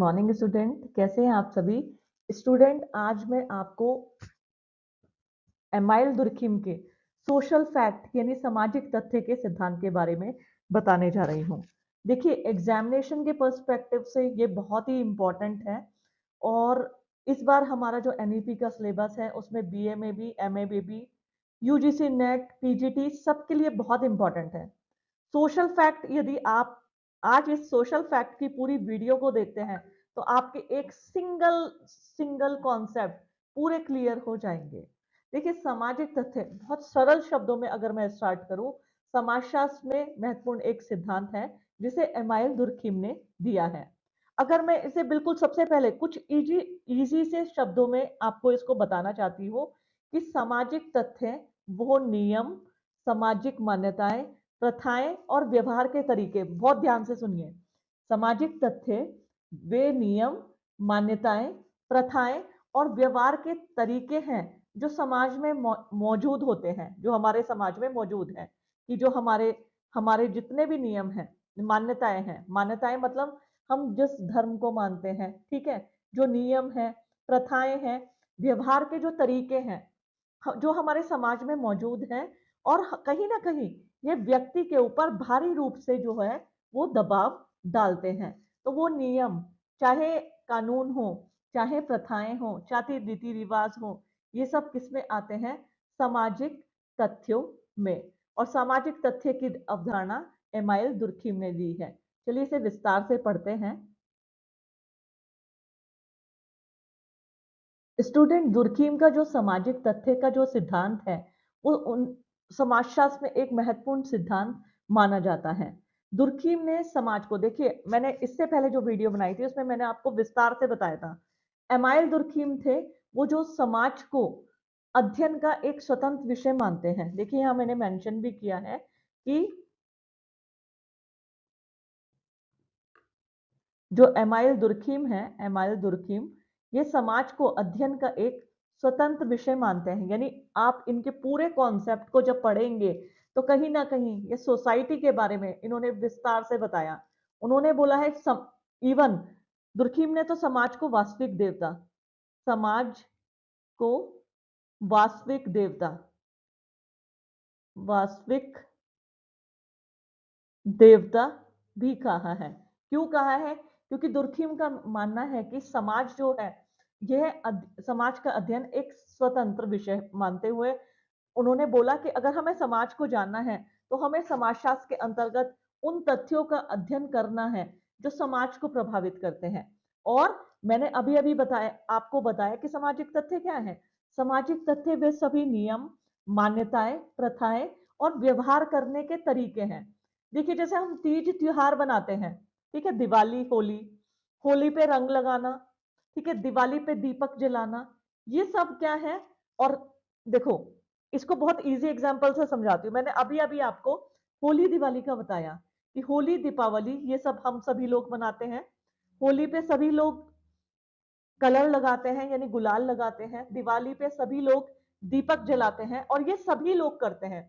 Morning student, कैसे हैं आप सभी स्टूडेंट। आज मैं आपको एमाइल दुर्खिम के सोशल फैक्ट यानी सामाजिक तथ्य के सिद्धांत के बारे में बताने जा रही हूँ। देखिए, एग्जामिनेशन के पर्सपेक्टिव से ये बहुत ही इंपॉर्टेंट है और इस बार हमारा जो एनईपी का सिलेबस है उसमें बीए में भी, एमए में भी, यूजीसी नेट, पीजीटी सबके लिए बहुत इंपॉर्टेंट है। सोशल फैक्ट, यदि आप आज इस सोशल फैक्ट की पूरी वीडियो को देखते हैं तो आपके एक सिंगल सिंगल कॉन्सेप्ट पूरे क्लियर हो जाएंगे। देखिए, सामाजिक तथ्य बहुत सरल शब्दों में अगर मैं स्टार्ट करूं, समाजशास्त्र में महत्वपूर्ण एक सिद्धांत है जिसे एमाइल दुर्खिम ने दिया है। अगर मैं इसे बिल्कुल सबसे पहले कुछ इजी से शब्दों में आपको इसको बताना चाहती हूँ कि सामाजिक तथ्य वो नियम, सामाजिक मान्यताएं, प्रथाएं और व्यवहार के तरीके, बहुत ध्यान से सुनिए। सामाजिक तथ्य वे नियम, मान्यताएं, प्रथाएं और व्यवहार के तरीके हैं जो समाज में मौजूद होते हैं, जो हमारे समाज में मौजूद है। कि जो हमारे हमारे जितने भी नियम हैं, मान्यताएं हैं, मान्यताएं मतलब हम जिस धर्म को मानते हैं, ठीक है, जो नियम है, प्रथाएं हैं, व्यवहार के जो तरीके हैं जो हमारे समाज में मौजूद हैं और कहीं ना कहीं ये व्यक्ति के ऊपर भारी रूप से जो है वो दबाव डालते हैं। तो वो नियम, चाहे कानून हो, चाहे प्रथाएं हो, चाहे रीति रिवाज हो, ये सब किसमें आते हैं? सामाजिक तथ्यों में। और सामाजिक तथ्य की अवधारणा एमाइल दुर्खिम ने दी है। चलिए इसे विस्तार से पढ़ते हैं। स्टूडेंट, दुर्खिम का जो सामाजिक तथ्य का जो सिद्धांत है वो उन समाजशास्त्र में एक महत्वपूर्ण सिद्धांत माना जाता है। दुर्खिम ने समाज को, देखिए मैंने इससे पहले जो वीडियो बनाई थी उसमें मैंने आपको विस्तार से बताया था। एमाइल दुर्खिम थे वो जो समाज को अध्ययन का एक स्वतंत्र विषय मानते हैं। देखिए यहां मैंने मेंशन भी किया है कि जो एमाइल दुर्खिम है, एमाइल दुर्खिम ये समाज को अध्ययन का एक स्वतंत्र विषय मानते हैं। यानी आप इनके पूरे कॉन्सेप्ट को जब पढ़ेंगे तो कहीं ना कहीं ये सोसाइटी के बारे में इन्होंने विस्तार से बताया। उन्होंने बोला है इवन दुर्खिम ने तो समाज को वास्तविक देवता, समाज को वास्तविक देवता, वास्तविक देवता भी कहा है। क्यों कहा है? क्योंकि दुर्खिम का मानना है कि समाज जो है यह समाज का अध्ययन एक स्वतंत्र विषय मानते हुए उन्होंने बोला कि अगर हमें समाज को जानना है तो हमें समाजशास्त्र के अंतर्गत उन तथ्यों का अध्ययन करना है जो समाज को प्रभावित करते हैं। और मैंने अभी अभी बताया, आपको बताया कि सामाजिक तथ्य क्या है। सामाजिक तथ्य वे सभी नियम, मान्यताएं, प्रथाएं और व्यवहार करने के तरीके हैं। देखिए, जैसे हम तीज त्योहार बनाते हैं, ठीक है, दिवाली, होली, होली पे रंग लगाना, ठीक है, दिवाली पे दीपक जलाना, ये सब क्या है? और देखो, इसको बहुत इजी एग्जांपल से समझाती हूँ। मैंने अभी अभी आपको होली दिवाली का बताया कि होली, दीपावली ये सब हम सभी लोग मनाते हैं। होली पे सभी लोग कलर लगाते हैं यानी गुलाल लगाते हैं। दिवाली पे सभी लोग दीपक जलाते हैं और ये सभी लोग करते हैं।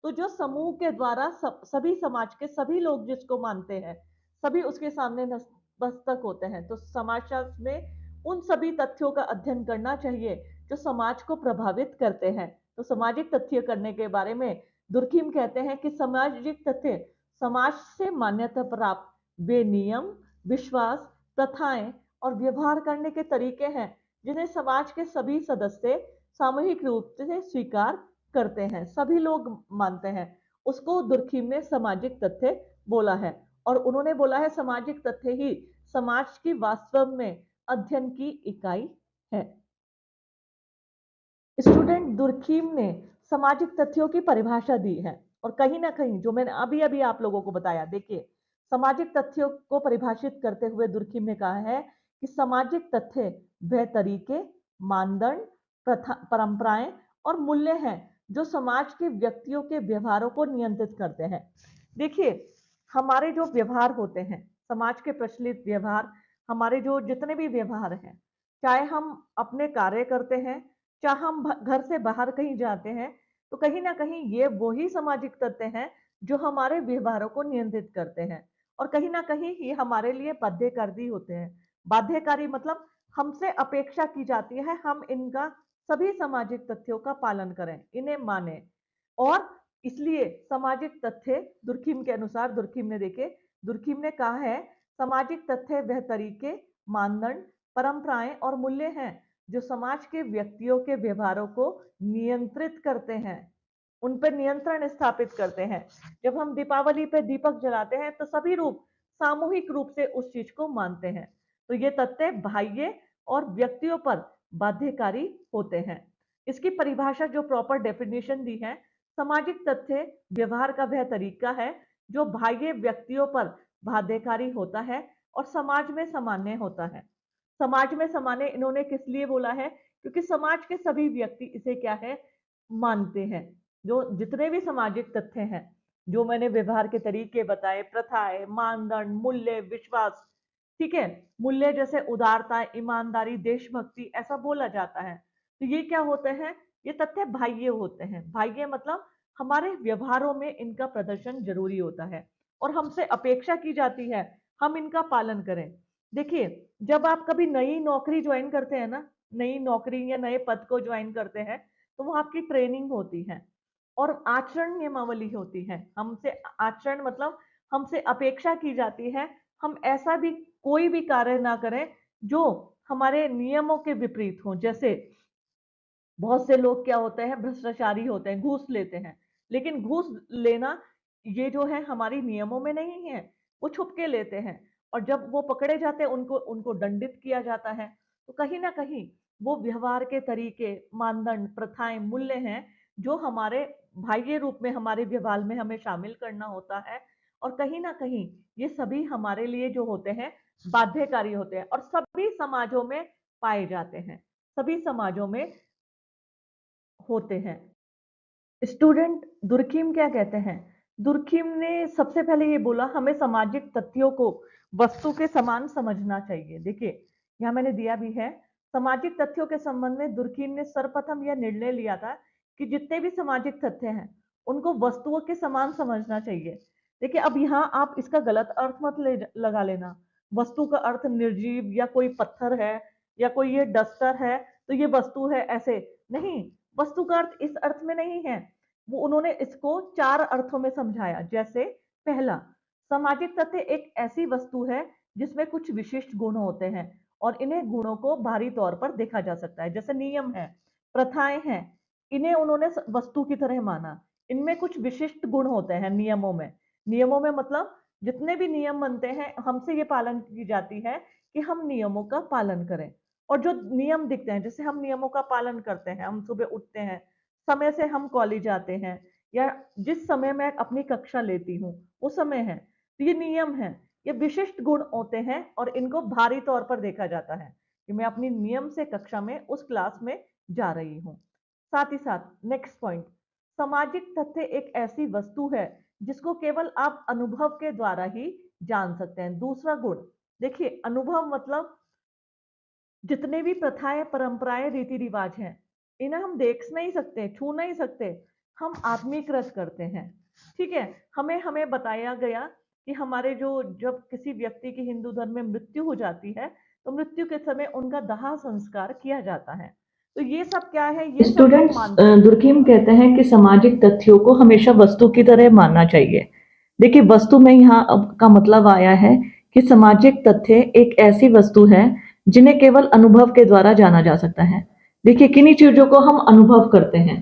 तो जो समूह के द्वारा सभी समाज के सभी लोग जिसको मानते हैं, सभी उसके सामने मस्तक होते हैं। तो समाजशास्त्र में उन सभी तथ्यों का अध्ययन करना चाहिए जो समाज को प्रभावित करते हैं। तो सामाजिक तथ्य करने के बारे में दुर्खिम कहते हैं कि सामाजिक तथ्य समाज से मान्यता प्राप्त वे नियम, विश्वास, प्रथाएं और व्यवहार करने के तरीके हैं जिन्हें समाज के सभी सदस्य सामूहिक रूप से स्वीकार करते हैं, सभी लोग मानते हैं। उसको दुर्खिम ने सामाजिक तथ्य बोला है। और उन्होंने बोला है सामाजिक तथ्य ही समाज की वास्तव में अध्ययन की इकाई है। स्टूडेंट, दुर्खिम ने सामाजिक तथ्यों की परिभाषा दी है और कहीं ना कहीं जो मैंने अभी अभी आप लोगों को बताया, देखिए सामाजिक तथ्यों को परिभाषित करते हुए दुर्खिम ने कहा है कि सामाजिक तथ्य वह तरीके, मानदंड, परंपराएं और मूल्य हैं जो समाज के व्यक्तियों के व्यवहारों को नियंत्रित करते हैं। देखिए, हमारे जो व्यवहार होते हैं, समाज के प्रचलित व्यवहार, हमारे जो जितने भी व्यवहार हैं, चाहे हम अपने कार्य करते हैं, चाहे हम घर से बाहर कहीं जाते हैं, तो कहीं ना कहीं ये वही सामाजिक तत्व हैं जो हमारे व्यवहारों को नियंत्रित करते हैं और कहीं ना कहीं ये हमारे लिए बाध्यकारी होते हैं। बाध्यकारी मतलब हमसे अपेक्षा की जाती है हम इनका सभी सामाजिक तथ्यों का पालन करें, इन्हें माने। और इसलिए सामाजिक तथ्य दुर्खिम के अनुसार, दुर्खिम ने कहा है सामाजिक तथ्य वह तरीके, मानदंड, परंपराएं और मूल्य हैं जो समाज के व्यक्तियों के व्यवहारों को नियंत्रित करते हैं, उन पर नियंत्रण स्थापित करते हैं। जब हम दीपावली पे दीपक जलाते हैं तो सभी रूप सामूहिक रूप से उस चीज को मानते हैं। तो ये तथ्य बाह्य और व्यक्तियों पर बाध्यकारी होते हैं। इसकी परिभाषा जो प्रॉपर डेफिनेशन दी है, सामाजिक तथ्य व्यवहार का वह तरीका है जो बाह्य व्यक्तियों पर बाध्यकारी होता है और समाज में सामान्य होता है। समाज में सामान्य इन्होंने किस लिए बोला है? क्योंकि समाज के सभी व्यक्ति इसे क्या है, मानते हैं। जो जितने भी सामाजिक तथ्य हैं, जो मैंने व्यवहार के तरीके बताए, प्रथाएं, मानदंड, मूल्य, विश्वास, ठीक है, मूल्य जैसे उदारता, ईमानदारी, देशभक्ति, ऐसा बोला जाता है। तो ये क्या होते हैं? ये तथ्य बाह्य होते हैं। बाह्य मतलब हमारे व्यवहारों में इनका प्रदर्शन जरूरी होता है और हमसे अपेक्षा की जाती है हम इनका पालन करें। देखिए, जब आप कभी नई नौकरी ज्वाइन करते हैं ना, नई नौकरी या नए पद को ज्वाइन करते हैं, तो वो आपकी ट्रेनिंग होती है और आचरण नियमावली होती है। हमसे आचरण मतलब हमसे अपेक्षा की जाती है हम ऐसा भी कोई भी कार्य ना करें जो हमारे नियमों के विपरीत हो। जैसे बहुत से लोग क्या होते हैं, भ्रष्टाचारी होते हैं, घूस लेते हैं, लेकिन घूस लेना ये जो है हमारी नियमों में नहीं है, वो छुप के लेते हैं और जब वो पकड़े जाते हैं उनको उनको दंडित किया जाता है। तो कहीं ना कहीं वो व्यवहार के तरीके, मानदंड, प्रथाएं, मूल्य हैं जो हमारे बाह्य रूप में हमारे व्यवहार में हमें शामिल करना होता है और कहीं ना कहीं ये सभी हमारे लिए जो होते हैं बाध्यकारी होते हैं और सभी समाजों में पाए जाते हैं, सभी समाजों में होते हैं। स्टूडेंट, दुर्खिम क्या कहते हैं? दुर्खिम ने सबसे पहले ये बोला हमें सामाजिक तथ्यों को वस्तु के समान समझना चाहिए। देखिए, यहाँ मैंने दिया भी है, सामाजिक तथ्यों के संबंध में दुर्खिम ने सर्वप्रथम यह निर्णय लिया था कि जितने भी सामाजिक तथ्य हैं उनको वस्तुओं के समान समझना चाहिए। देखिए, अब यहाँ आप इसका गलत अर्थ मत लगा लेना। वस्तु का अर्थ निर्जीव या कोई पत्थर है या कोई ये डस्टर है तो ये वस्तु है, ऐसे नहीं। वस्तु का अर्थ इस अर्थ में नहीं है, वो उन्होंने इसको 4 अर्थों में समझाया। जैसे पहला, सामाजिक तथ्य एक ऐसी वस्तु है जिसमें कुछ विशिष्ट गुण होते हैं और इन्हें गुणों को बाहरी तौर पर देखा जा सकता है। जैसे नियम है, प्रथाएं हैं, इन्हें उन्होंने वस्तु की तरह माना। इनमें कुछ विशिष्ट गुण होते हैं नियमों में। नियमों में मतलब जितने भी नियम बनते हैं हमसे ये पालन की जाती है कि हम नियमों का पालन करें। और जो नियम दिखते हैं, जैसे हम नियमों का पालन करते हैं, हम सुबह उठते हैं, समय से हम कॉलेज जाते हैं या जिस समय मैं अपनी कक्षा लेती हूँ वो समय है, तो ये नियम है। ये विशिष्ट गुण होते हैं और इनको भारी तौर पर देखा जाता है कि मैं अपनी नियम से कक्षा में उस क्लास में जा रही हूँ। साथ ही साथ नेक्स्ट पॉइंट, सामाजिक तथ्य एक ऐसी वस्तु है जिसको केवल आप अनुभव के द्वारा ही जान सकते हैं। दूसरा गुण, देखिए, अनुभव मतलब जितने भी प्रथाएं, परंपराएं, रीति रिवाज हैं, इन्हें हम देख नहीं सकते, छू नहीं सकते, हम आत्मीकृत करते हैं। ठीक है, हमें हमें बताया गया कि हमारे जो जब किसी व्यक्ति की हिंदू धर्म में मृत्यु हो जाती है तो मृत्यु के समय उनका दाह संस्कार किया जाता है। तो ये सब क्या है, ये सब हम स्टूडेंट्स, मानते हैं। दुर्खिम कहते हैं कि सामाजिक तथ्यों को हमेशा वस्तु की तरह मानना चाहिए। देखिए, वस्तु में यहाँ अब का मतलब आया है कि सामाजिक तथ्य एक ऐसी वस्तु है जिन्हें केवल अनुभव के द्वारा जाना जा सकता है। देखिए, किन्हीं चीजों को हम अनुभव करते हैं,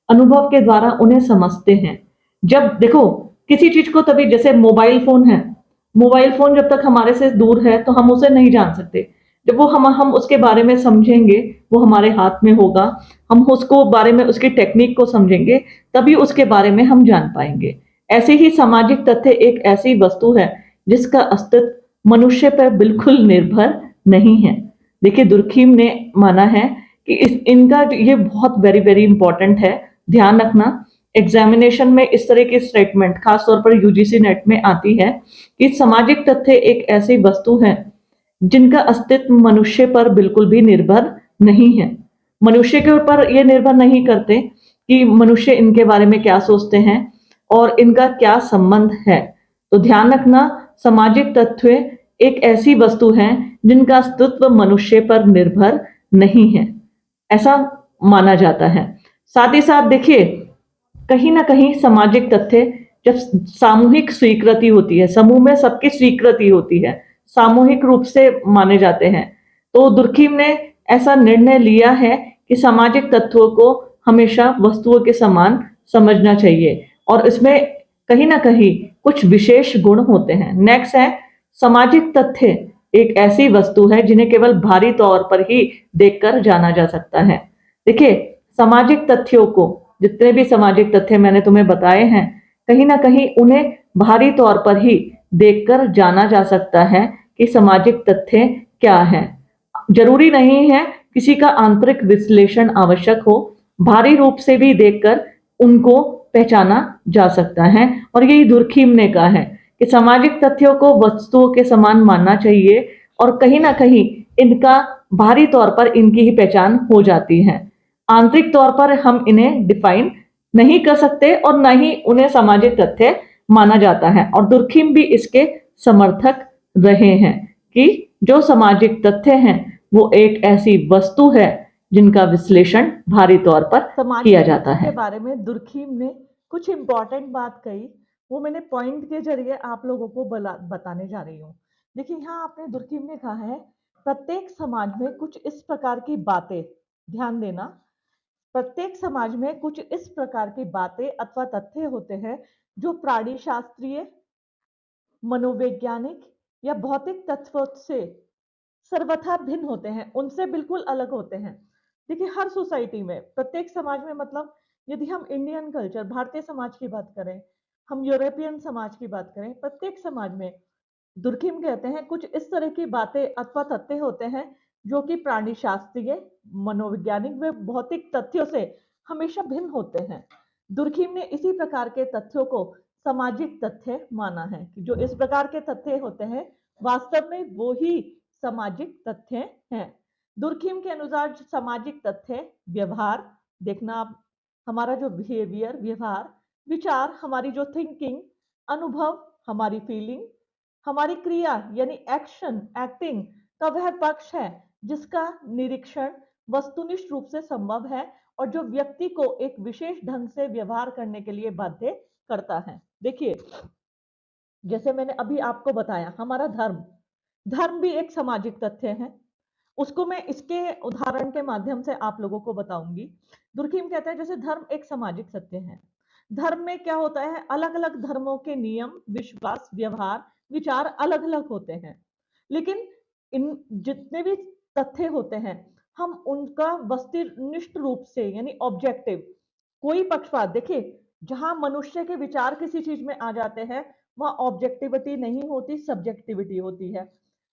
अनुभव के द्वारा उन्हें समझते हैं। जब देखो किसी चीज को, तभी जैसे मोबाइल फोन है, मोबाइल फोन जब तक हमारे से दूर है तो हम उसे नहीं जान सकते। जब वो हम उसके बारे में समझेंगे, वो हमारे हाथ में होगा, हम उसको बारे में उसकी टेक्निक को समझेंगे, तभी उसके बारे में हम जान पाएंगे। ऐसे ही सामाजिक तथ्य एक ऐसी वस्तु है जिसका अस्तित्व मनुष्य पर बिल्कुल निर्भर नहीं है। देखिए, दुर्खिम ने माना है कि इनका ये बहुत वेरी वेरी इंपॉर्टेंट है, ध्यान रखना। एग्जामिनेशन में इस तरह की स्टेटमेंट खासतौर पर यूजीसी नेट में आती है कि सामाजिक तथ्य एक ऐसी वस्तु है जिनका अस्तित्व मनुष्य पर बिल्कुल भी निर्भर नहीं है। मनुष्य के ऊपर ये निर्भर नहीं करते कि मनुष्य इनके बारे में क्या सोचते हैं और इनका क्या संबंध है। तो ध्यान रखना, सामाजिक तत्व एक ऐसी वस्तु है जिनका अस्तित्व मनुष्य पर निर्भर नहीं है, ऐसा माना जाता है। साथ ही साथ देखिए, कहीं ना कहीं सामाजिक तथ्य जब सामूहिक स्वीकृति होती है, समूह में सबकी स्वीकृति होती है, सामूहिक रूप से माने जाते हैं, तो दुर्खिम ने ऐसा निर्णय लिया है कि सामाजिक तत्वों को हमेशा वस्तुओं के समान समझना चाहिए और इसमें कहीं ना कहीं कुछ विशेष गुण होते हैं। नेक्स्ट है, सामाजिक तथ्य एक ऐसी वस्तु है जिन्हें केवल भारी तौर पर ही देखकर जाना जा सकता है। देखिए, सामाजिक तथ्यों को, जितने भी सामाजिक तथ्य मैंने तुम्हें बताए हैं, कहीं ना कहीं उन्हें भारी तौर पर ही देखकर जाना जा सकता है कि सामाजिक तथ्य क्या है। जरूरी नहीं है किसी का आंतरिक विश्लेषण आवश्यक हो, भारी रूप से भी देखकर उनको पहचाना जा सकता है। और यही दुर्खिम ने कहा है कि सामाजिक तथ्यों को वस्तुओं के समान मानना चाहिए और कहीं ना कहीं इनका भारी तौर पर इनकी ही पहचान हो जाती है। आंतरिक तौर पर हम इन्हें डिफाइन नहीं कर सकते और न ही उन्हें सामाजिक तथ्य माना जाता है। और दुर्खिम भी इसके समर्थक रहे हैं कि जो सामाजिक तथ्य हैं वो एक ऐसी वस्तु है जिनका विश्लेषण भारी तौर पर किया जाता समाजिक है। के बारे में दुर्खिम ने कुछ इंपॉर्टेंट बात कही, वो मैंने पॉइंट के जरिए आप लोगों को बताने जा रही हूँ। देखिए, यहाँ आपने दुर्खिम ने कहा है प्रत्येक समाज में कुछ इस प्रकार की बातें, ध्यान देना, प्रत्येक समाज में कुछ इस प्रकार की बातें अथवा तथ्य होते हैं जो प्राणी शास्त्रीय, मनोवैज्ञानिक या भौतिक तत्वों से सर्वथा भिन्न होते हैं, उनसे बिल्कुल अलग होते हैं। देखिए, हर सोसाइटी में, प्रत्येक समाज में, मतलब यदि हम इंडियन कल्चर, भारतीय समाज की बात करें, हम यूरोपियन समाज की बात करें, प्रत्येक समाज में दुर्खिम कहते हैं कुछ इस तरह की बातें अथवा तथ्य होते हैं जो कि प्राणी शास्त्रीय, मनोवैज्ञानिक व भौतिक तथ्यों से हमेशा भिन्न होते हैं। दुर्खिम ने इसी प्रकार के तथ्यों को सामाजिक तथ्य माना है कि जो इस प्रकार के तथ्य होते हैं वास्तव में वो ही सामाजिक तथ्य हैं। दुर्खिम के अनुसार सामाजिक तथ्य व्यवहार, देखना आप, हमारा जो बिहेवियर, व्यवहार, विचार, हमारी जो थिंकिंग, अनुभव, हमारी फीलिंग, हमारी क्रिया यानी एक्शन, एक्टिंग का वह पक्ष है जिसका निरीक्षण वस्तुनिष्ठ रूप से संभव है और जो व्यक्ति को एक विशेष ढंग से व्यवहार करने के लिए बाध्य करता है। देखिए, जैसे मैंने अभी आपको बताया, हमारा धर्म, धर्म भी एक सामाजिक तथ्य है। उसको मैं इसके उदाहरण के माध्यम से आप लोगों को बताऊंगी। दुर्खिम कहता है जैसे धर्म एक सामाजिक सत्य है। धर्म में क्या होता है, अलग अलग धर्मों के नियम, विश्वास, व्यवहार, विचार अलग अलग होते हैं, लेकिन इन जितने भी तथ्य होते हैं हम उनका वस्तुनिष्ठ रूप से यानी ऑब्जेक्टिव, कोई पक्षपात, देखिए जहां मनुष्य के विचार किसी चीज में आ जाते हैं वहां ऑब्जेक्टिविटी नहीं होती, सब्जेक्टिविटी होती है।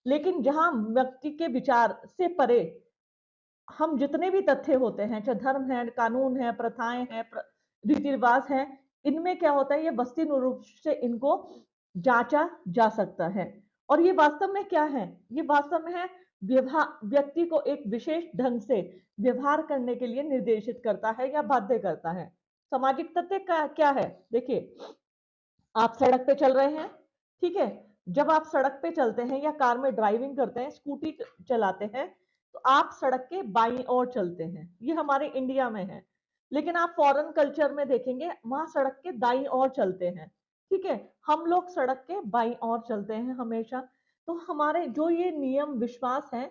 लेकिन जहां व्यक्ति के विचार से परे हम जितने भी तथ्य होते हैं, चाहे धर्म है, कानून है, प्रथाएं हैं, रीति रिवाज है, इनमें क्या होता है, ये वस्तु रूप से इनको जांचा जा सकता है। और ये वास्तव में क्या है, ये वास्तव में है व्यवहार, व्यक्ति को एक विशेष ढंग से व्यवहार करने के लिए निर्देशित करता है या बाध्य करता है। सामाजिक तथ्य का क्या है, देखिए, आप सड़क पे चल रहे हैं, ठीक है, जब आप सड़क पे चलते हैं या कार में ड्राइविंग करते हैं, स्कूटी चलाते हैं, तो आप सड़क के बाईं ओर चलते हैं, ये हमारे इंडिया में है। लेकिन आप फॉरेन कल्चर में देखेंगे वहां सड़क के दाईं ओर चलते हैं, ठीक है, हम लोग सड़क के बाईं ओर चलते हैं हमेशा। तो हमारे जो ये नियम विश्वास हैं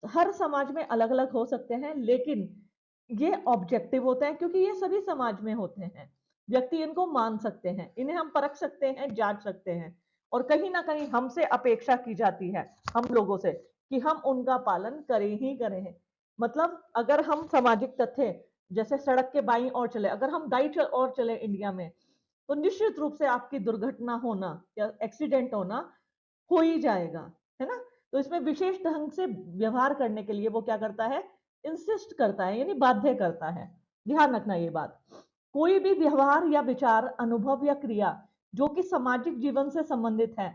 हर समाज में अलग अलग हो सकते हैं, लेकिन ये ऑब्जेक्टिव होते हैं क्योंकि ये सभी समाज में होते हैं। व्यक्ति इनको मान सकते हैं, इन्हें हम परख सकते हैं, जांच सकते हैं, और कहीं ना कहीं हमसे अपेक्षा की जाती है, हम लोगों से, कि हम उनका पालन करें ही करें। मतलब अगर हम सामाजिक तथ्य, जैसे सड़क के बाईं ओर चले, अगर हम दाईं ओर चले इंडिया में, तो निश्चित रूप से आपकी दुर्घटना होना या एक्सीडेंट होना हो ही जाएगा, है ना। तो इसमें विशेष ढंग से व्यवहार करने के लिए वो क्या करता है, इंसिस्ट करता है, यानी बाध्य करता है। ध्यान रखना ये बात, कोई भी व्यवहार या विचार, अनुभव या क्रिया जो कि सामाजिक जीवन से संबंधित है,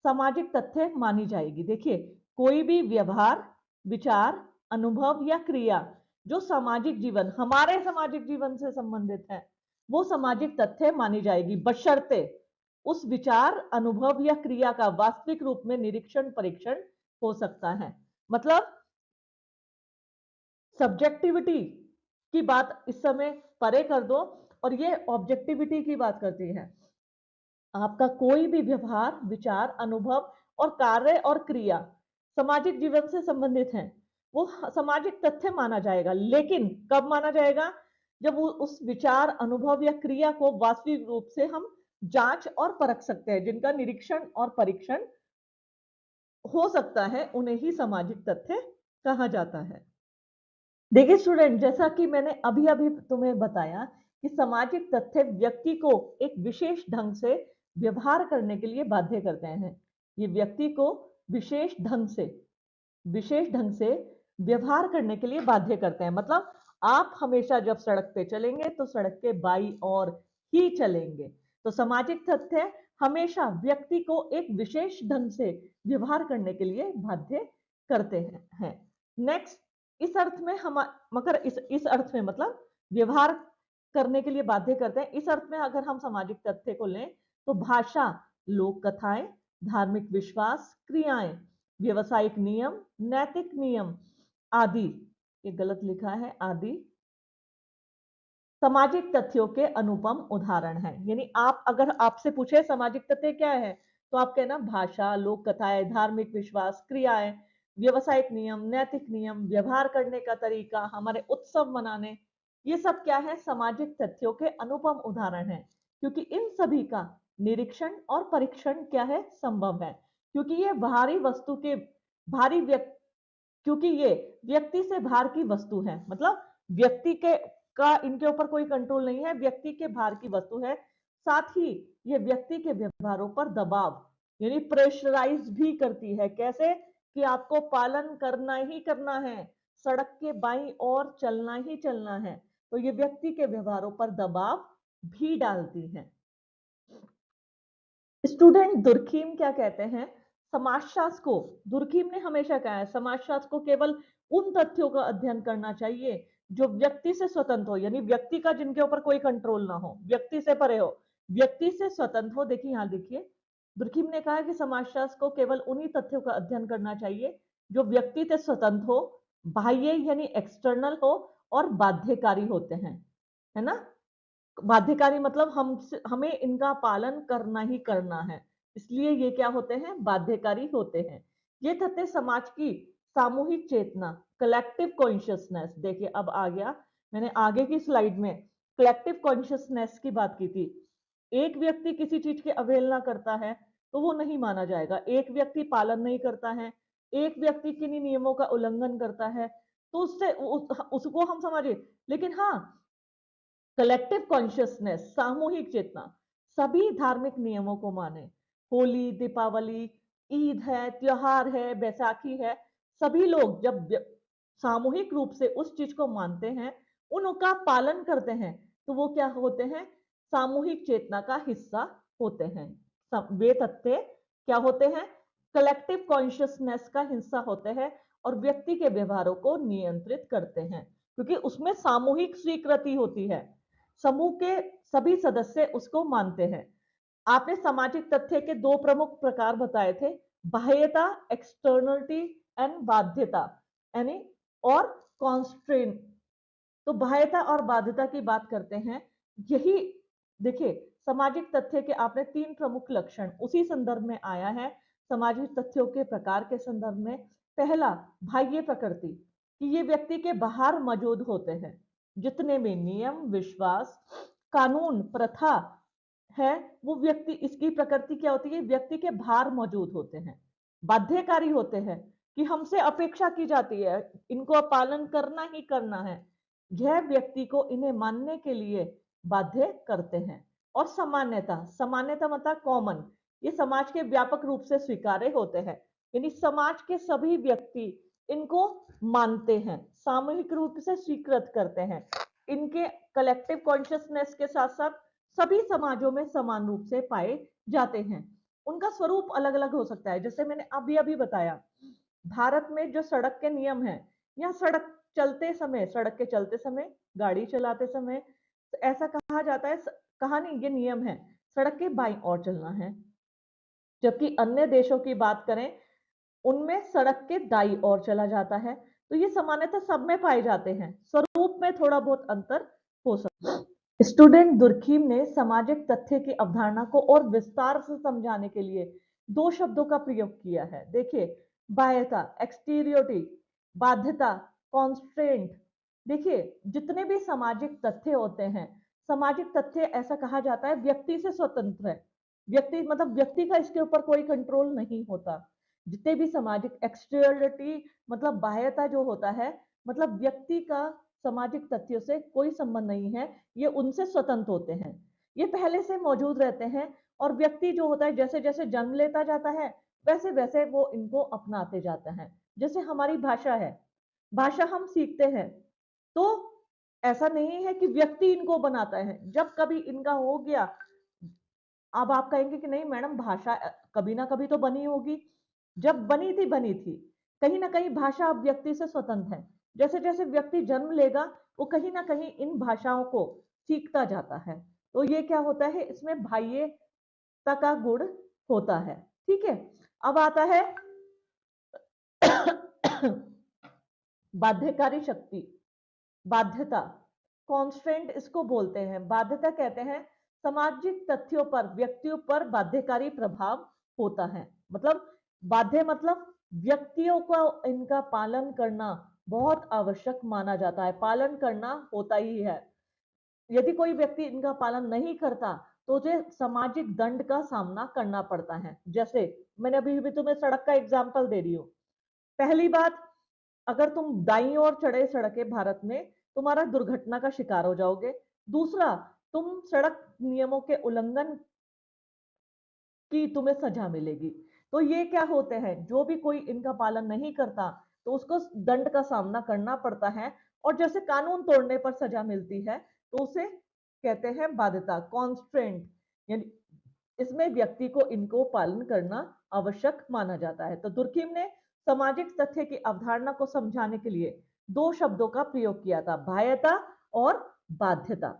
सामाजिक तथ्य मानी जाएगी। देखिए, कोई भी व्यवहार, विचार, अनुभव या क्रिया जो सामाजिक जीवन, हमारे सामाजिक जीवन से संबंधित है, वो सामाजिक तथ्य मानी जाएगी, बशर्ते उस विचार, अनुभव या क्रिया का वास्तविक रूप में निरीक्षण, परीक्षण हो सकता है। मतलब सब्जेक्टिविटी की बात इस समय परे कर दो और ये ऑब्जेक्टिविटी की बात करती है। आपका कोई भी व्यवहार, विचार, अनुभव और कार्य और क्रिया सामाजिक जीवन से संबंधित हैं, वो सामाजिक तथ्य माना जाएगा। लेकिन कब माना जाएगा? जब वो उस विचार, अनुभव या क्रिया को वास्तविक रूप से हम जांच और परख सकते हैं, जिनका निरीक्षण और परीक्षण हो सकता है, उन्हें ही सामाजिक तथ्य कहा जाता है। देखिए स्टूडेंट, जैसा कि मैंने अभी अभी तुम्हें बताया कि सामाजिक तथ्य व्यक्ति को एक विशेष ढंग से व्यवहार करने के लिए बाध्य करते हैं। ये व्यक्ति को विशेष ढंग से व्यवहार करने के लिए बाध्य करते हैं। मतलब आप हमेशा जब सड़क पे चलेंगे तो सड़क के बाईं ओर ही चलेंगे। तो सामाजिक तथ्य हमेशा व्यक्ति को एक विशेष ढंग से व्यवहार करने के लिए बाध्य करते हैं। नेक्स्ट, इस अर्थ में हम, मगर इस अर्थ में मतलब व्यवहार करने के लिए बाध्य करते हैं। इस अर्थ में अगर हम सामाजिक तथ्य को लें तो भाषा, लोक कथाएं, धार्मिक विश्वास, क्रियाएं, व्यवसायिक नियम, नैतिक नियम आदि, ये गलत लिखा है, आदि सामाजिक तथ्यों के अनुपम उदाहरण हैं। यानी आप, अगर आपसे पूछे सामाजिक तथ्य क्या है, तो आप कहना भाषा, लोक कथाएं, धार्मिक विश्वास, क्रियाएं, व्यवसायिक नियम, नैतिक नियम, व्यवहार करने का तरीका, हमारे उत्सव मनाने, ये सब क्या है? सामाजिक तथ्यों के अनुपम उदाहरण हैं। क्योंकि इन सभी का निरीक्षण और परीक्षण क्या है? संभव है। क्योंकि ये भारी वस्तु के भारी व्यक्ति क्योंकि ये व्यक्ति से भार की वस्तु है। मतलब व्यक्ति के का इनके ऊपर कोई कंट्रोल नहीं है, व्यक्ति के भार की वस्तु है। साथ ही ये व्यक्ति के व्यवहारों पर दबाव यानी प्रेशराइज भी करती है। कैसे? कि आपको पालन करना ही करना है, सड़क के बाईं ओर चलना ही चलना है। तो ये व्यक्ति के व्यवहारों पर दबाव भी डालती है। स्टूडेंट, दुर्खीम क्या कहते हैं? समाजशास्त्र को, दुर्खीम ने हमेशा कहा है समाजशास्त्र को केवल उन तथ्यों का अध्ययन करना चाहिए जो व्यक्ति से स्वतंत्र हो, यानी व्यक्ति का जिनके ऊपर कोई कंट्रोल ना हो, व्यक्ति से परे हो, व्यक्ति से स्वतंत्र हो। देखिए यहां देखिए, दुर्खीम ने कहा है कि समाजशास्त्र को केवल उन्हीं तथ्यों का अध्ययन करना चाहिए जो व्यक्ति से स्वतंत्र हो, बाह्य यानी एक्सटर्नल हो और बाध्यकारी होते हैं। है ना? बाध्यकारी मतलब हमें इनका पालन करना ही करना है, इसलिए ये क्या होते हैं? बाध्यकारी होते हैं। ये तथ्य समाज की सामूहिक चेतना, कलेक्टिव कॉन्शियसनेस, देखिए अब आ गया, मैंने आगे की स्लाइड में कलेक्टिव कॉन्शियसनेस की बात की थी। एक व्यक्ति किसी चीज की अवहेलना करता है तो वो नहीं माना जाएगा। एक व्यक्ति पालन नहीं करता है, एक व्यक्ति किन्हीं नियमों का उल्लंघन करता है, तो उसको हम समझे। लेकिन हाँ, कलेक्टिव कॉन्शियसनेस, सामूहिक चेतना, सभी धार्मिक नियमों को माने। होली, दीपावली, ईद है, त्योहार है, बैसाखी है, सभी लोग जब सामूहिक रूप से उस चीज को मानते हैं, उनका पालन करते हैं, तो वो क्या होते हैं? सामूहिक चेतना का हिस्सा होते हैं। वे तथ्य क्या होते हैं? कलेक्टिव कॉन्शियसनेस का हिस्सा होते हैं और व्यक्ति के व्यवहारों को नियंत्रित करते हैं, क्योंकि उसमें सामूहिक स्वीकृति होती है, समूह के सभी सदस्य उसको मानते हैं। आपने सामाजिक तथ्य के दो प्रमुख प्रकार बताए थे, बाह्यता, एक्सटर्नलिटी, एंड बाध्यता यानी और कॉन्स्ट्रेंट। तो बाह्यता और बाध्यता की बात करते हैं। यही देखिए, सामाजिक तथ्य के आपने तीन प्रमुख लक्षण उसी संदर्भ में आया है, सामाजिक तथ्यों के प्रकार के संदर्भ में। पहला, बाह्य प्रकृति, कि ये व्यक्ति के बाहर मौजूद होते हैं। जितने भी नियम, विश्वास, कानून, प्रथा है, वो व्यक्ति, इसकी प्रकृति क्या होती है? व्यक्ति के बाहर मौजूद होते हैं, बाध्यकारी होते हैं, कि हमसे अपेक्षा की जाती है, इनको पालन करना ही करना है। यह व्यक्ति को इन्हें मानने के लिए बाध्य करते हैं। और सामान्यता, सामान्यता मतलब कॉमन, ये समाज के व्यापक रूप से स्वीकार्य होते हैं, यानी समाज के सभी व्यक्ति इनको मानते हैं, सामूहिक रूप से स्वीकृत करते हैं। इनके कलेक्टिव कॉन्शियसनेस के साथ साथ सभी समाजों में समान रूप से पाए जाते हैं। उनका स्वरूप अलग अलग हो सकता है। जैसे मैंने अभी अभी बताया, भारत में जो सड़क के नियम है, या सड़क के चलते समय, गाड़ी चलाते समय, तो ऐसा कहा जाता है, कहा नहीं, ये नियम है, सड़क के बाईं ओर चलना है। जबकि अन्य देशों की बात करें उनमें सड़क के दाईं ओर चला जाता है। तो ये सामान्यतः सब में पाए जाते हैं, स्वरूप में थोड़ा बहुत अंतर हो सकता है। स्टूडेंट दुर्खीम ने सामाजिक तथ्य की अवधारणा को और विस्तार से समझाने के लिए दो शब्दों का प्रयोग किया है। देखिए, बाह्यता एक्सटीरियोरिटी, बाध्यता कॉन्स्ट्रेंट। देखिए, जितने भी सामाजिक तथ्य होते हैं, सामाजिक तथ्य ऐसा कहा जाता है व्यक्ति से स्वतंत्र है। व्यक्ति मतलब व्यक्ति का इसके ऊपर कोई कंट्रोल नहीं होता। जितने भी सामाजिक एक्सटीरियोरिटी मतलब बाह्यता जो होता है, मतलब व्यक्ति का सामाजिक तथ्यों से कोई संबंध नहीं है, ये उनसे स्वतंत्र होते हैं, ये पहले से मौजूद रहते हैं। और व्यक्ति जो होता है जैसे जैसे जन्म लेता जाता है, वैसे वैसे वो इनको अपनाते जाता है। जैसे हमारी भाषा है, भाषा हम सीखते हैं, तो ऐसा नहीं है कि व्यक्ति इनको बनाता है। जब कभी इनका हो गया, अब आप कहेंगे कि नहीं मैडम, भाषा कभी ना कभी तो बनी होगी। जब बनी थी। कहीं ना कहीं भाषा अब व्यक्ति से स्वतंत्र है। जैसे जैसे व्यक्ति जन्म लेगा, वो कहीं ना कहीं इन भाषाओं को सीखता जाता है। तो ये क्या होता है, इसमें बाह्यता का गुण होता है। ठीक है, अब आता है बाध्यकारी शक्ति, बाध्यता कॉन्स्टेंट इसको बोलते हैं। बाध्यता कहते हैं सामाजिक तथ्यों पर व्यक्तियों पर बाध्यकारी प्रभाव होता है। मतलब बाध्य मतलब व्यक्तियों को इनका पालन करना बहुत आवश्यक माना जाता है, पालन करना होता ही है। यदि कोई व्यक्ति इनका पालन नहीं करता तो उसे सामाजिक दंड का सामना करना पड़ता है। जैसे मैंने अभी भी तुम्हें सड़क का एग्जाम्पल दे रही हूँ। पहली बात, अगर तुम दाईं ओर चढ़े सड़क भारत में, तुम्हारा दुर्घटना का शिकार हो जाओगे। दूसरा, तुम सड़क नियमों के उल्लंघन की तुम्हें सजा मिलेगी। तो ये क्या होते हैं, जो भी कोई इनका पालन नहीं करता तो उसको दंड का सामना करना पड़ता है। और जैसे कानून तोड़ने पर सजा मिलती है, तो उसे कहते हैं बाध्यता कॉन्स्ट्रेंट। यानी इसमें व्यक्ति को इनको पालन करना आवश्यक माना जाता है। तो दुर्खिम ने सामाजिक तथ्य की अवधारणा को समझाने के लिए दो शब्दों का प्रयोग किया था, बाह्यता और बाध्यता।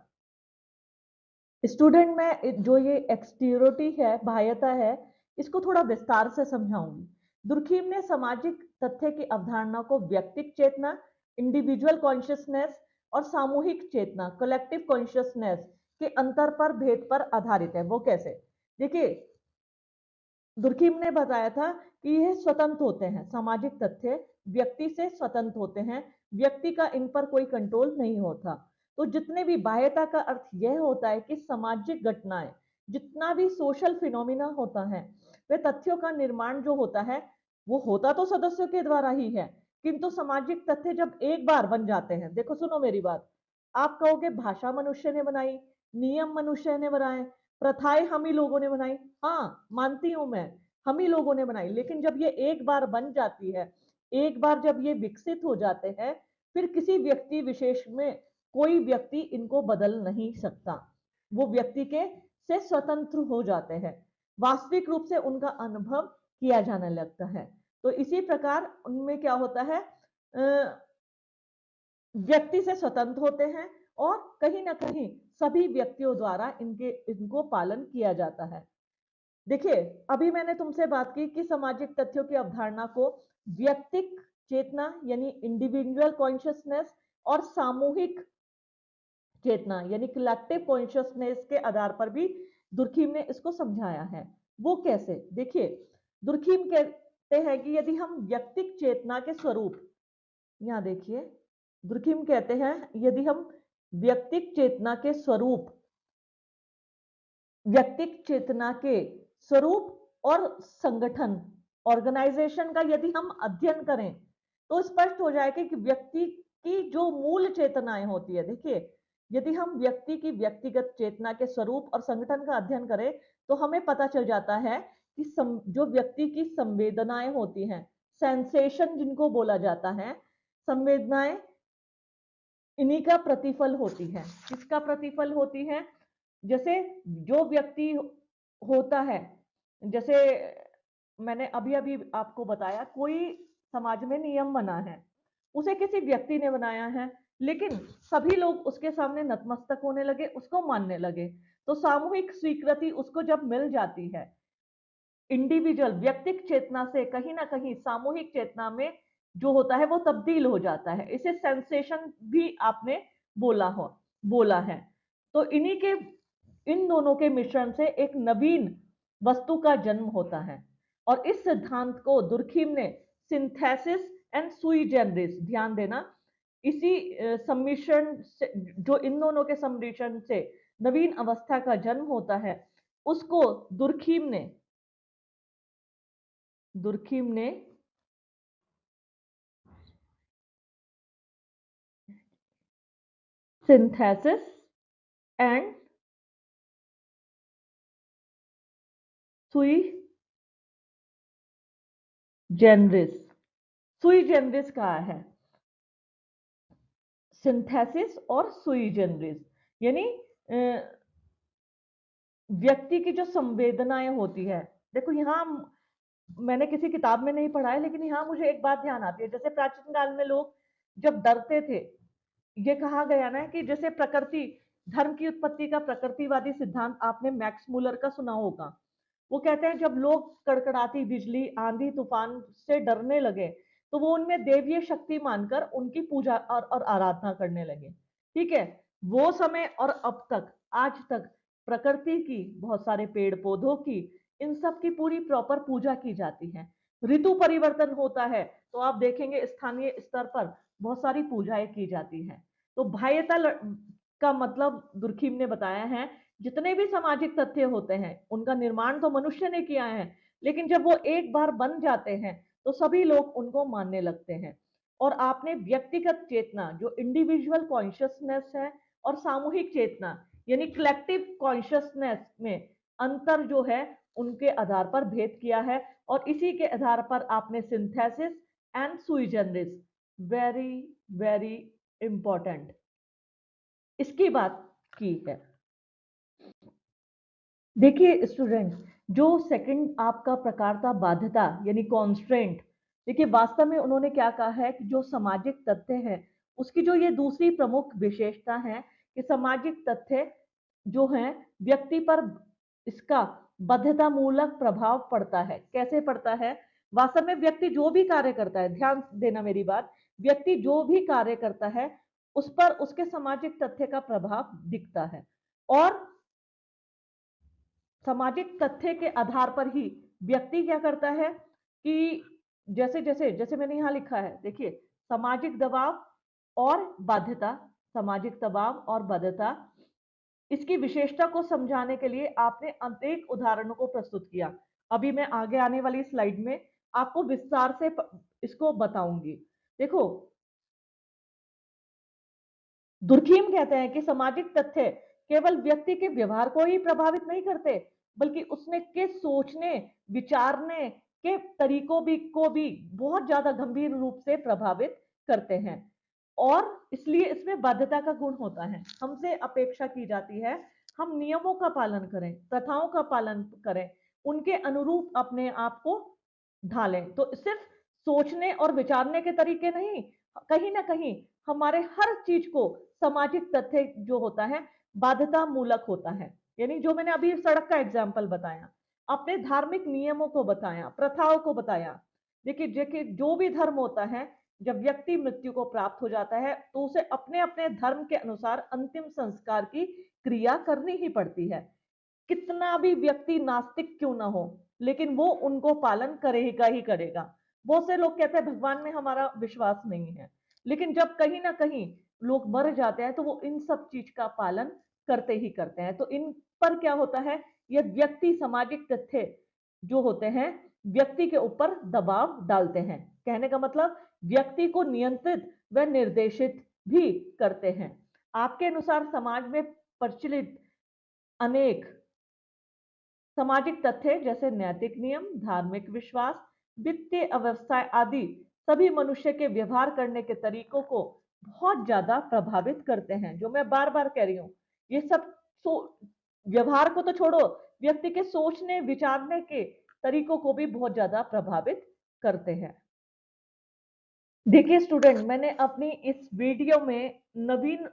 स्टूडेंट में जो ये एक्सटीरियोरिटी है, बाह्यता है, इसको थोड़ा विस्तार से समझाऊंगी। दुर्खीम ने सामाजिक तथ्य की अवधारणा को व्यक्तिक चेतना, इंडिविजुअल कॉन्शियसनेस और सामूहिक चेतना, कलेक्टिव कॉन्शियसनेस के अंतर पर भेद पर आधारित है। वो कैसे? देखिए, दुर्खीम ने बताया था कि यह स्वतंत्र होते हैं, सामाजिक तथ्य व्यक्ति से स्वतंत्र होते हैं, व्यक्ति का इन पर कोई कंट्रोल नहीं होता। तो जितने भी बाह्यता का अर्थ यह होता है कि सामाजिक घटनाएं, जितना भी सोशल फिनोमिना होता है, वे तथ्यों का निर्माण जो होता है, वो होता तो सदस्यों के द्वारा ही है, किंतु सामाजिक तथ्य जब एक बार बन जाते हैं, देखो सुनो मेरी बात, आप कहोगे भाषा मनुष्य ने बनाई, नियम मनुष्य ने बनाए, प्रथाएं हम ही लोगों ने बनाई। हाँ, मानती हूं मैं, हम ही लोगों ने बनाई। लेकिन जब ये एक बार बन जाती है, एक बार जब ये विकसित हो जाते हैं, फिर किसी व्यक्ति विशेष में कोई व्यक्ति इनको बदल नहीं सकता। वो व्यक्ति के से स्वतंत्र हो जाते हैं, वास्तविक रूप से उनका अनुभव किया जाने लगता है। तो इसी प्रकार उनमें क्या होता है, व्यक्ति से स्वतंत्र होते हैं और कहीं ना कहीं सभी व्यक्तियों द्वारा इनको पालन किया जाता है। देखिए, अभी मैंने तुमसे बात की कि सामाजिक तथ्यों की अवधारणा को व्यक्तिक चेतना यानी इंडिविजुअल कॉन्शियसनेस और सामूहिक चेतना यानी कलेक्टिव कॉन्शियसनेस के आधार पर भी दुर्खीम ने इसको समझाया है। वो कैसे? देखिए, दुर्खीम कहते हैं कि यदि हम व्यक्तिक चेतना के स्वरूप, यहाँ देखिए, दुर्खिम कहते हैं यदि हम व्यक्तिक चेतना के स्वरूप, व्यक्तिक चेतना के स्वरूप और संगठन, ऑर्गेनाइजेशन का यदि हम अध्ययन करें, तो स्पष्ट हो जाएगा कि व्यक्ति की जो मूल चेतनाएं होती है। देखिए, यदि हम व्यक्ति की व्यक्तिगत चेतना के स्वरूप और संगठन का अध्ययन करें, तो हमें पता चल जाता है कि जो व्यक्ति की संवेदनाएं होती हैं, सेंसेशन जिनको बोला जाता है, संवेदनाएं इन्हीं का प्रतिफल होती है। किसका प्रतिफल होती है? जैसे जो व्यक्ति होता है, जैसे मैंने अभी अभी आपको बताया, कोई समाज में नियम बना है, उसे किसी व्यक्ति ने बनाया है, लेकिन सभी लोग उसके सामने नतमस्तक होने लगे, उसको मानने लगे। तो सामूहिक स्वीकृति उसको जब मिल जाती है, इंडिविजुअल व्यक्तिक चेतना से कहीं ना कहीं सामूहिक चेतना में जो होता है वो तब्दील हो जाता है। इसे सेंसेशन भी आपने बोला है। तो इन्हीं के इन दोनों के मिश्रण से एक नवीन वस्तु का जन्म होता है। और इस सिद्धांत को दुर्खीम ने सिंथेसिस एंड सुई जनरिस, ध्यान देना, इसी सम्मिश्रण से, जो इन दोनों के सम्मिश्रण से नवीन अवस्था का जन्म होता है, उसको दुर्खीम ने सिंथेसिस एंड सुई जेनरिस, सुई जेनरिस कहा है। सिंथेसिस और सुई जेनरिस यानी व्यक्ति की जो संवेदनाएं होती है। देखो यहाँ मैंने किसी किताब में नहीं पढ़ा है, लेकिन यहाँ मुझे एक बात ध्यान आती है। जैसे प्राचीन काल में लोग जब डरते थे, ये कहा गया ना कि जैसे प्रकृति, धर्म की उत्पत्ति का प्रकृतिवादी सिद्धांत आपने मैक्स मुलर का सुना होगा। वो कहते हैं जब लोग कड़कड़ाती बिजली, आंधी तूफान से डरने लगे तो वो उनमें देवीय शक्ति मानकर उनकी पूजा और आराधना करने लगे। ठीक है, वो समय और अब तक, आज तक प्रकृति की, बहुत सारे पेड़ पौधों की, इन सब की पूरी प्रॉपर पूजा की जाती है। ऋतु परिवर्तन होता है तो आप देखेंगे स्थानीय स्तर पर बहुत सारी पूजाएं की जाती हैं। तो बाह्यता का मतलब दुर्खीम ने बताया है, जितने भी सामाजिक तथ्य होते हैं उनका निर्माण तो मनुष्य ने किया है, लेकिन जब वो एक बार बन जाते हैं तो सभी लोग उनको मानने लगते हैं। और आपने व्यक्तिगत चेतना जो इंडिविजुअल कॉन्शियसनेस है और सामूहिक चेतना यानी कलेक्टिव कॉन्शियसनेस में अंतर जो है उनके आधार पर भेद किया है। और इसी के आधार पर आपने सिंथेसिस एंड सुई जनरिस, वेरी वेरी इंपॉर्टेंट, इसकी बात की है। देखिए स्टूडेंट, जो सेकंड आपका प्रकार था बाध्यता यानी कॉन्स्ट्रेंट, देखिए वास्तव में उन्होंने क्या कहा है कि जो सामाजिक तथ्य है उसकी जो ये दूसरी प्रमुख विशेषता है कि सामाजिक तथ्य जो है व्यक्ति पर इसका बाध्यता मूलक प्रभाव पड़ता है। कैसे पड़ता है? वास्तव में व्यक्ति जो भी कार्य करता है, ध्यान देना मेरी बात, व्यक्ति जो भी कार्य करता है उस पर उसके सामाजिक तथ्य का प्रभाव दिखता है। और सामाजिक तथ्य के आधार पर ही व्यक्ति क्या करता है कि जैसे जैसे जैसे मैंने यहां लिखा है, देखिए, सामाजिक दबाव और बाध्यता, सामाजिक दबाव और बाध्यता, इसकी विशेषता को समझाने के लिए आपने अनेक उदाहरणों को प्रस्तुत किया। अभी मैं आगे आने वाली स्लाइड में आपको विस्तार से इसको बताऊंगी। देखो, दुर्खीम कहते हैं कि सामाजिक तथ्य केवल व्यक्ति के व्यवहार को ही प्रभावित नहीं करते, बल्कि उसने के सोचने, विचारने के तरीकों को भी बहुत ज्यादा गंभीर रूप से प्रभावित करते हैं। और इसलिए इसमें बाध्यता का गुण होता है। हमसे अपेक्षा की जाती है हम नियमों का पालन करें, प्रथाओं का पालन करें, उनके अनुरूप अपने आप को ढालें। तो सिर्फ सोचने और विचारने के तरीके नहीं, कहीं ना कहीं हमारे हर चीज को सामाजिक तथ्य जो होता है बाध्यता मूलक होता है। यानी जो मैंने अभी सड़क का एग्जाम्पल बताया, अपने धार्मिक नियमों को बताया, प्रथाओं को बताया। देखिए देखिए, जो भी धर्म होता है, जब व्यक्ति मृत्यु को प्राप्त हो जाता है तो उसे अपने अपने धर्म के अनुसार अंतिम संस्कार की क्रिया करनी ही पड़ती है। कितना भी व्यक्ति नास्तिक क्यों ना हो, लेकिन वो उनको पालन करेगा ही करेगा। बहुत से लोग कहते हैं भगवान में हमारा विश्वास नहीं है, लेकिन जब कहीं ना कहीं लोग मर जाते हैं तो वो इन सब चीज का पालन करते ही करते हैं। तो इन पर क्या होता है, ये व्यक्ति सामाजिक तथ्य जो होते हैं व्यक्ति के ऊपर दबाव डालते हैं। कहने का मतलब व्यक्ति को नियंत्रित व निर्देशित भी करते हैं। आपके अनुसार समाज में प्रचलित अनेक सामाजिक तथ्य जैसे नैतिक नियम, धार्मिक विश्वास, वित्तीय अवस्था आदि सभी मनुष्य के व्यवहार करने के तरीकों को बहुत ज्यादा प्रभावित करते हैं। जो मैं बार बार कह रही हूँ, ये सब व्यवहार को तो छोड़ो, व्यक्ति के सोचने विचारने के तरीकों को भी बहुत ज्यादा प्रभावित करते हैं। देखिए स्टूडेंट, मैंने अपनी इस वीडियो में नवीन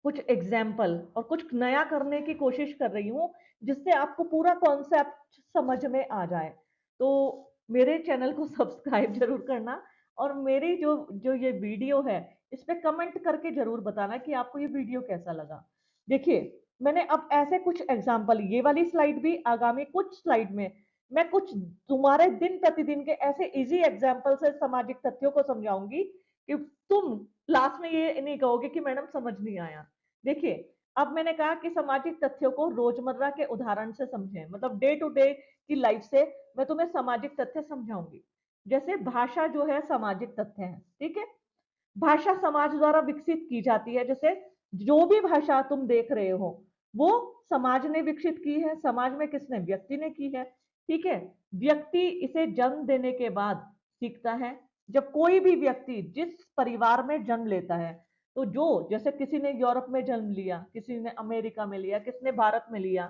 कुछ एग्जाम्पल और कुछ नया करने की कोशिश कर रही हूँ, जिससे आपको पूरा कॉन्सेप्ट समझ में आ जाए। तो मेरे चैनल को सब्सक्राइब जरूर करना, और मेरी जो जो ये वीडियो है इस पे कमेंट करके जरूर बताना कि आपको ये वीडियो कैसा लगा। देखिए, मैंने अब ऐसे कुछ एग्जाम्पल, ये वाली स्लाइड भी, आगामी कुछ स्लाइड में मैं कुछ तुम्हारे दिन प्रतिदिन के ऐसे इजी एग्जाम्पल से सामाजिक तथ्यों को समझाऊंगी कि तुम लास्ट में ये नहीं कहोगे कि मैडम समझ नहीं आया। देखिए, अब मैंने कहा कि सामाजिक तथ्यों को रोजमर्रा के उदाहरण से समझें, मतलब डे टू डे की लाइफ से मैं तुम्हें सामाजिक तथ्य समझाऊंगी। जैसे भाषा जो है सामाजिक तथ्य है, ठीक है। भाषा समाज द्वारा विकसित की जाती है। जैसे जो भी भाषा तुम देख रहे हो वो समाज ने विकसित की है। समाज में किसने? व्यक्ति ने की है, ठीक है। व्यक्ति इसे जन्म देने के बाद सीखता है। जब कोई भी व्यक्ति जिस परिवार में जन्म लेता है, तो जो, जैसे किसी ने यूरोप में जन्म लिया, किसी ने अमेरिका में लिया, किसने भारत में लिया,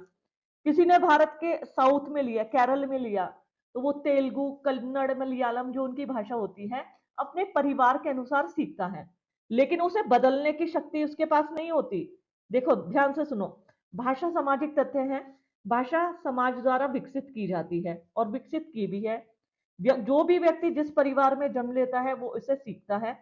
किसी ने भारत के साउथ में लिया, केरल में लिया, तो वो तेलुगु, कन्नड़, मलयालम जो उनकी भाषा होती है अपने परिवार के अनुसार सीखता है, लेकिन उसे बदलने की शक्ति उसके पास नहीं होती। देखो ध्यान से सुनो, भाषा सामाजिक तथ्य है। भाषा समाज द्वारा विकसित की जाती है और विकसित की भी है। जो भी व्यक्ति जिस परिवार में जन्म लेता है वो इसे सीखता है,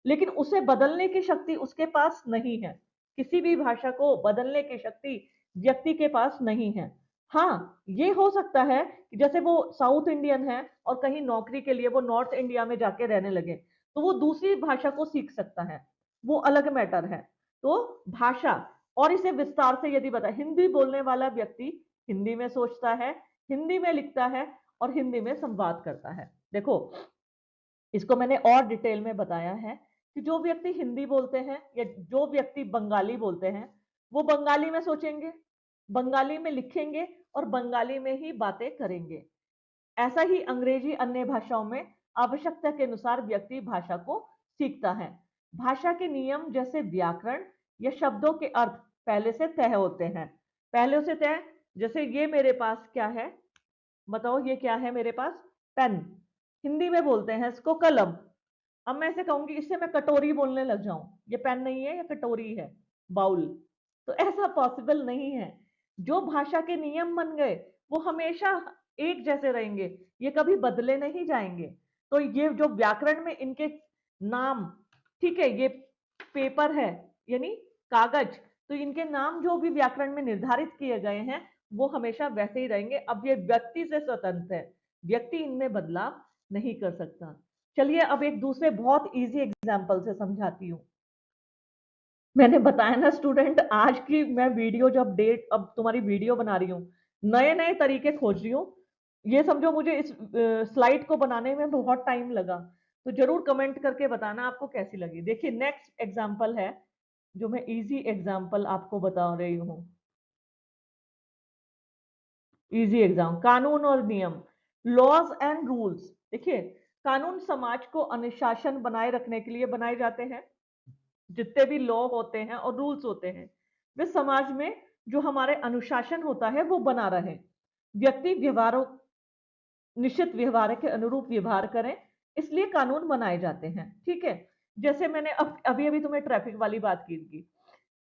लेकिन उसे बदलने की शक्ति उसके पास नहीं है। किसी भी भाषा को बदलने की शक्ति व्यक्ति के पास नहीं है। हाँ, ये हो सकता है कि जैसे वो साउथ इंडियन है और कहीं नौकरी के लिए वो नॉर्थ इंडिया में जाके रहने लगे, तो वो दूसरी भाषा को सीख सकता है, वो अलग मैटर है। तो भाषा, और इसे विस्तार से यदि बताए, हिंदी बोलने वाला व्यक्ति हिंदी में सोचता है, हिंदी में लिखता है और हिंदी में संवाद करता है। देखो, इसको मैंने और डिटेल में बताया है कि जो व्यक्ति हिंदी बोलते हैं या जो व्यक्ति बंगाली बोलते हैं, वो बंगाली में सोचेंगे, बंगाली में लिखेंगे और बंगाली में ही बातें करेंगे। ऐसा ही अंग्रेजी, अन्य भाषाओं में आवश्यकता के अनुसार व्यक्ति भाषा को सीखता है। भाषा के नियम जैसे व्याकरण या शब्दों के अर्थ पहले से तय होते हैं। पहले से तय, जैसे ये मेरे पास क्या है, बताओ ये क्या है मेरे पास? पेन। हिंदी में बोलते हैं इसको कलम। अब मैं ऐसे कहूंगी, इससे मैं कटोरी बोलने लग जाऊं, ये पेन नहीं है, ये कटोरी है, बाउल। तो ऐसा पॉसिबल नहीं है। जो भाषा के नियम बन गए वो हमेशा एक जैसे रहेंगे, ये कभी बदले नहीं जाएंगे। तो ये जो व्याकरण में इनके नाम, ठीक है, ये पेपर है यानी कागज, तो इनके नाम जो भी व्याकरण में निर्धारित किए गए हैं वो हमेशा वैसे ही रहेंगे। अब ये व्यक्ति से स्वतंत्र है, व्यक्ति इनमें बदलाव नहीं कर सकता। चलिए अब एक दूसरे बहुत इजी एग्जाम्पल से समझाती हूँ। मैंने बताया ना स्टूडेंट, आज की मैं वीडियो जब डेट, अब तुम्हारी वीडियो बना रही हूँ, नए नए तरीके खोज रही हूँ। ये समझो मुझे इस स्लाइड को बनाने में बहुत टाइम लगा। तो जरूर कमेंट करके बताना आपको कैसी लगी। देखिए नेक्स्ट एग्जाम्पल है, जो मैं इजी एग्जाम्पल आपको बता रही हूँ। इजी एग्जाम, कानून और नियम, लॉज एंड रूल्स। देखिए, कानून समाज को अनुशासन बनाए रखने के लिए बनाए जाते हैं। जितने भी लॉ होते हैं और रूल्स होते हैं, वे समाज में जो हमारे अनुशासन होता है वो बना रहे। व्यक्ति व्यवहारों, निश्चित व्यवहार के अनुरूप व्यवहार करें, इसलिए कानून बनाए जाते हैं, ठीक है। जैसे मैंने अभी अभी तुम्हें ट्रैफिक वाली बात की थी।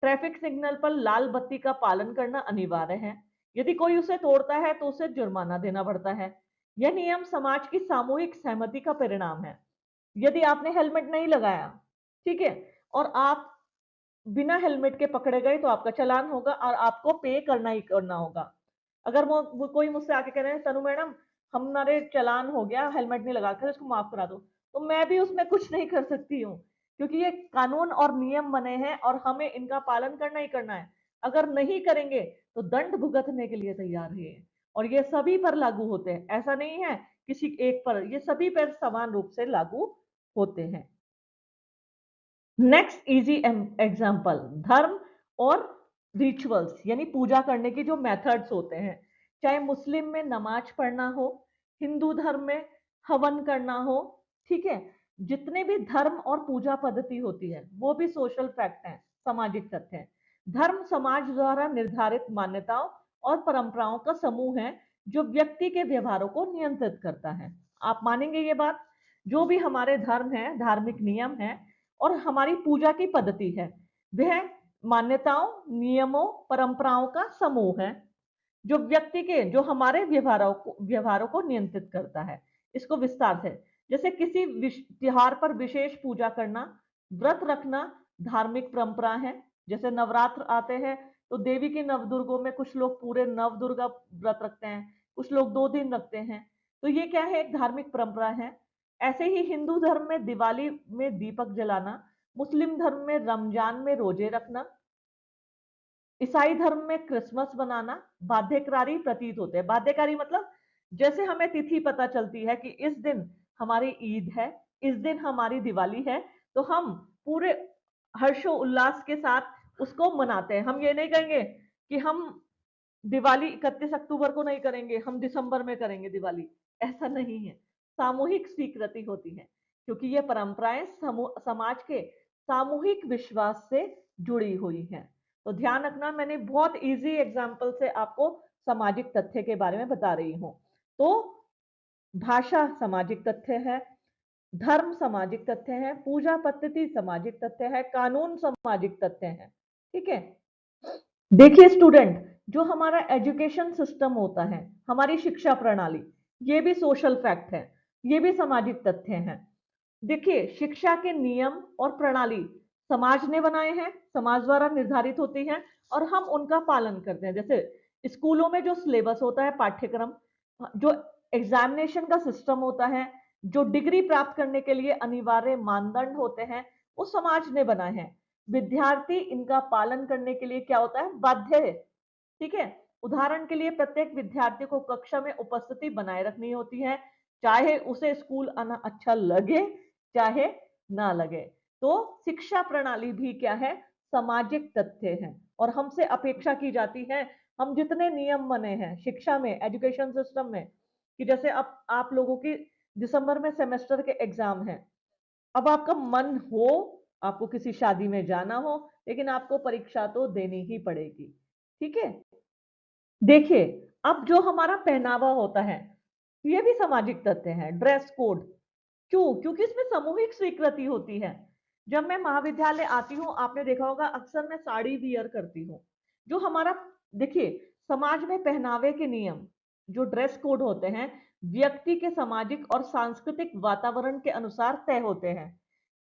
ट्रैफिक सिग्नल पर लाल बत्ती का पालन करना अनिवार्य है। यदि कोई उसे तोड़ता है तो उसे जुर्माना देना पड़ता है। यह नियम समाज की सामूहिक सहमति का परिणाम है। यदि आपने हेलमेट नहीं लगाया, ठीक है, और आप बिना हेलमेट के पकड़े गए, तो आपका चालान होगा और आपको पे करना ही करना होगा। अगर वो कोई मुझसे आके कह रहे हैं तनु मैडम हमारे चालान हो गया, हेलमेट नहीं लगा कर, इसको माफ करा दो, तो मैं भी उसमें कुछ नहीं कर सकती हूँ, क्योंकि ये कानून और नियम बने हैं और हमें इनका पालन करना ही करना है। अगर नहीं करेंगे तो दंड भुगतने के लिए तैयार रहिए। और ये सभी पर लागू होते हैं, ऐसा नहीं है किसी एक पर, ये सभी पर समान रूप से लागू होते हैं। नेक्स्ट इजी एग्जांपल, धर्म और रिचुअल्स, यानी पूजा करने की जो मेथड्स होते हैं। चाहे मुस्लिम में नमाज पढ़ना हो, हिंदू धर्म में हवन करना हो, ठीक है। जितने भी धर्म और पूजा पद्धति होती है वो भी सोशल फैक्ट हैं, सामाजिक तथ्य हैं। धर्म समाज द्वारा निर्धारित मान्यताओं और परंपराओं का समूह है जो व्यक्ति के व्यवहारों को नियंत्रित करता है। आप मानेंगे ये बात? जो भी हमारे धर्म है, धार्मिक नियम है और हमारी पूजा की पद्धति है, वह मान्यताओं, नियमों, परंपराओं का समूह है जो व्यक्ति के, जो हमारे व्यवहारों को नियंत्रित करता है। इसको विस्तार से, जैसे किसी त्योहार पर विशेष पूजा करना, व्रत रखना धार्मिक परंपरा है। जैसे नवरात्र आते हैं तो देवी के नवदुर्गों में कुछ लोग पूरे नवदुर्गा व्रत रखते हैं, कुछ लोग 2 दिन रखते हैं। तो ये क्या है, एक धार्मिक परंपरा है। ऐसे ही हिंदू धर्म में दिवाली में दीपक जलाना, मुस्लिम धर्म में रमजान में रोजे रखना, ईसाई धर्म में क्रिसमस बनाना बाध्यकारी प्रतीत होते हैं। बाध्यकारी मतलब जैसे हमें तिथि पता चलती है कि इस दिन हमारी ईद है, इस दिन हमारी दिवाली है, तो हम पूरे हर्षो उल्लास के साथ उसको मनाते हैं। हम ये नहीं कहेंगे कि हम दिवाली 31 अक्टूबर को नहीं करेंगे, हम दिसंबर में करेंगे दिवाली, ऐसा नहीं है। सामूहिक स्वीकृति होती है क्योंकि ये परंपराएं समाज के सामूहिक विश्वास से जुड़ी हुई हैं। तो ध्यान रखना, मैंने बहुत इजी एग्जाम्पल से आपको सामाजिक तथ्य के बारे में बता रही हूं। तो भाषा सामाजिक तथ्य है, धर्म सामाजिक तथ्य है, पूजा पद्धति सामाजिक तथ्य है, कानून सामाजिक तथ्य है। ठीक है। देखिए स्टूडेंट, जो हमारा एजुकेशन सिस्टम होता है, हमारी शिक्षा प्रणाली, ये भी सोशल फैक्ट है, ये भी सामाजिक तथ्य है। देखिए शिक्षा के नियम और प्रणाली समाज ने बनाए हैं, समाज द्वारा निर्धारित होती हैं और हम उनका पालन करते हैं। जैसे स्कूलों में जो सिलेबस होता है, पाठ्यक्रम, जो एग्जामिनेशन का सिस्टम होता है, जो डिग्री प्राप्त करने के लिए अनिवार्य मानदंड होते हैं, वो समाज ने बनाए हैं। विद्यार्थी इनका पालन करने के लिए क्या होता है, बाध्य है। ठीक है। उदाहरण के लिए प्रत्येक विद्यार्थी को कक्षा में उपस्थिति बनाए रखनी होती है, चाहे उसे स्कूल आना अच्छा लगे चाहे ना लगे। तो शिक्षा प्रणाली भी क्या है, सामाजिक तथ्य है और हमसे अपेक्षा की जाती है, हम जितने नियम बने हैं शिक्षा में, एजुकेशन सिस्टम में, कि जैसे अब आप लोगों की दिसंबर में सेमेस्टर के एग्जाम है, अब आपका मन हो, आपको किसी शादी में जाना हो, लेकिन आपको परीक्षा तो देनी ही पड़ेगी। ठीक है। देखिए अब जो हमारा पहनावा होता है, ये भी सामाजिक तथ्य है। ड्रेस कोड, क्यों? क्योंकि इसमें सामूहिक स्वीकृति होती है। जब मैं महाविद्यालय आती हूँ, आपने देखा होगा अक्सर मैं साड़ी वियर करती हूँ। जो हमारा, देखिए समाज में पहनावे के नियम, जो ड्रेस कोड होते हैं, व्यक्ति के सामाजिक और सांस्कृतिक वातावरण के अनुसार तय होते हैं।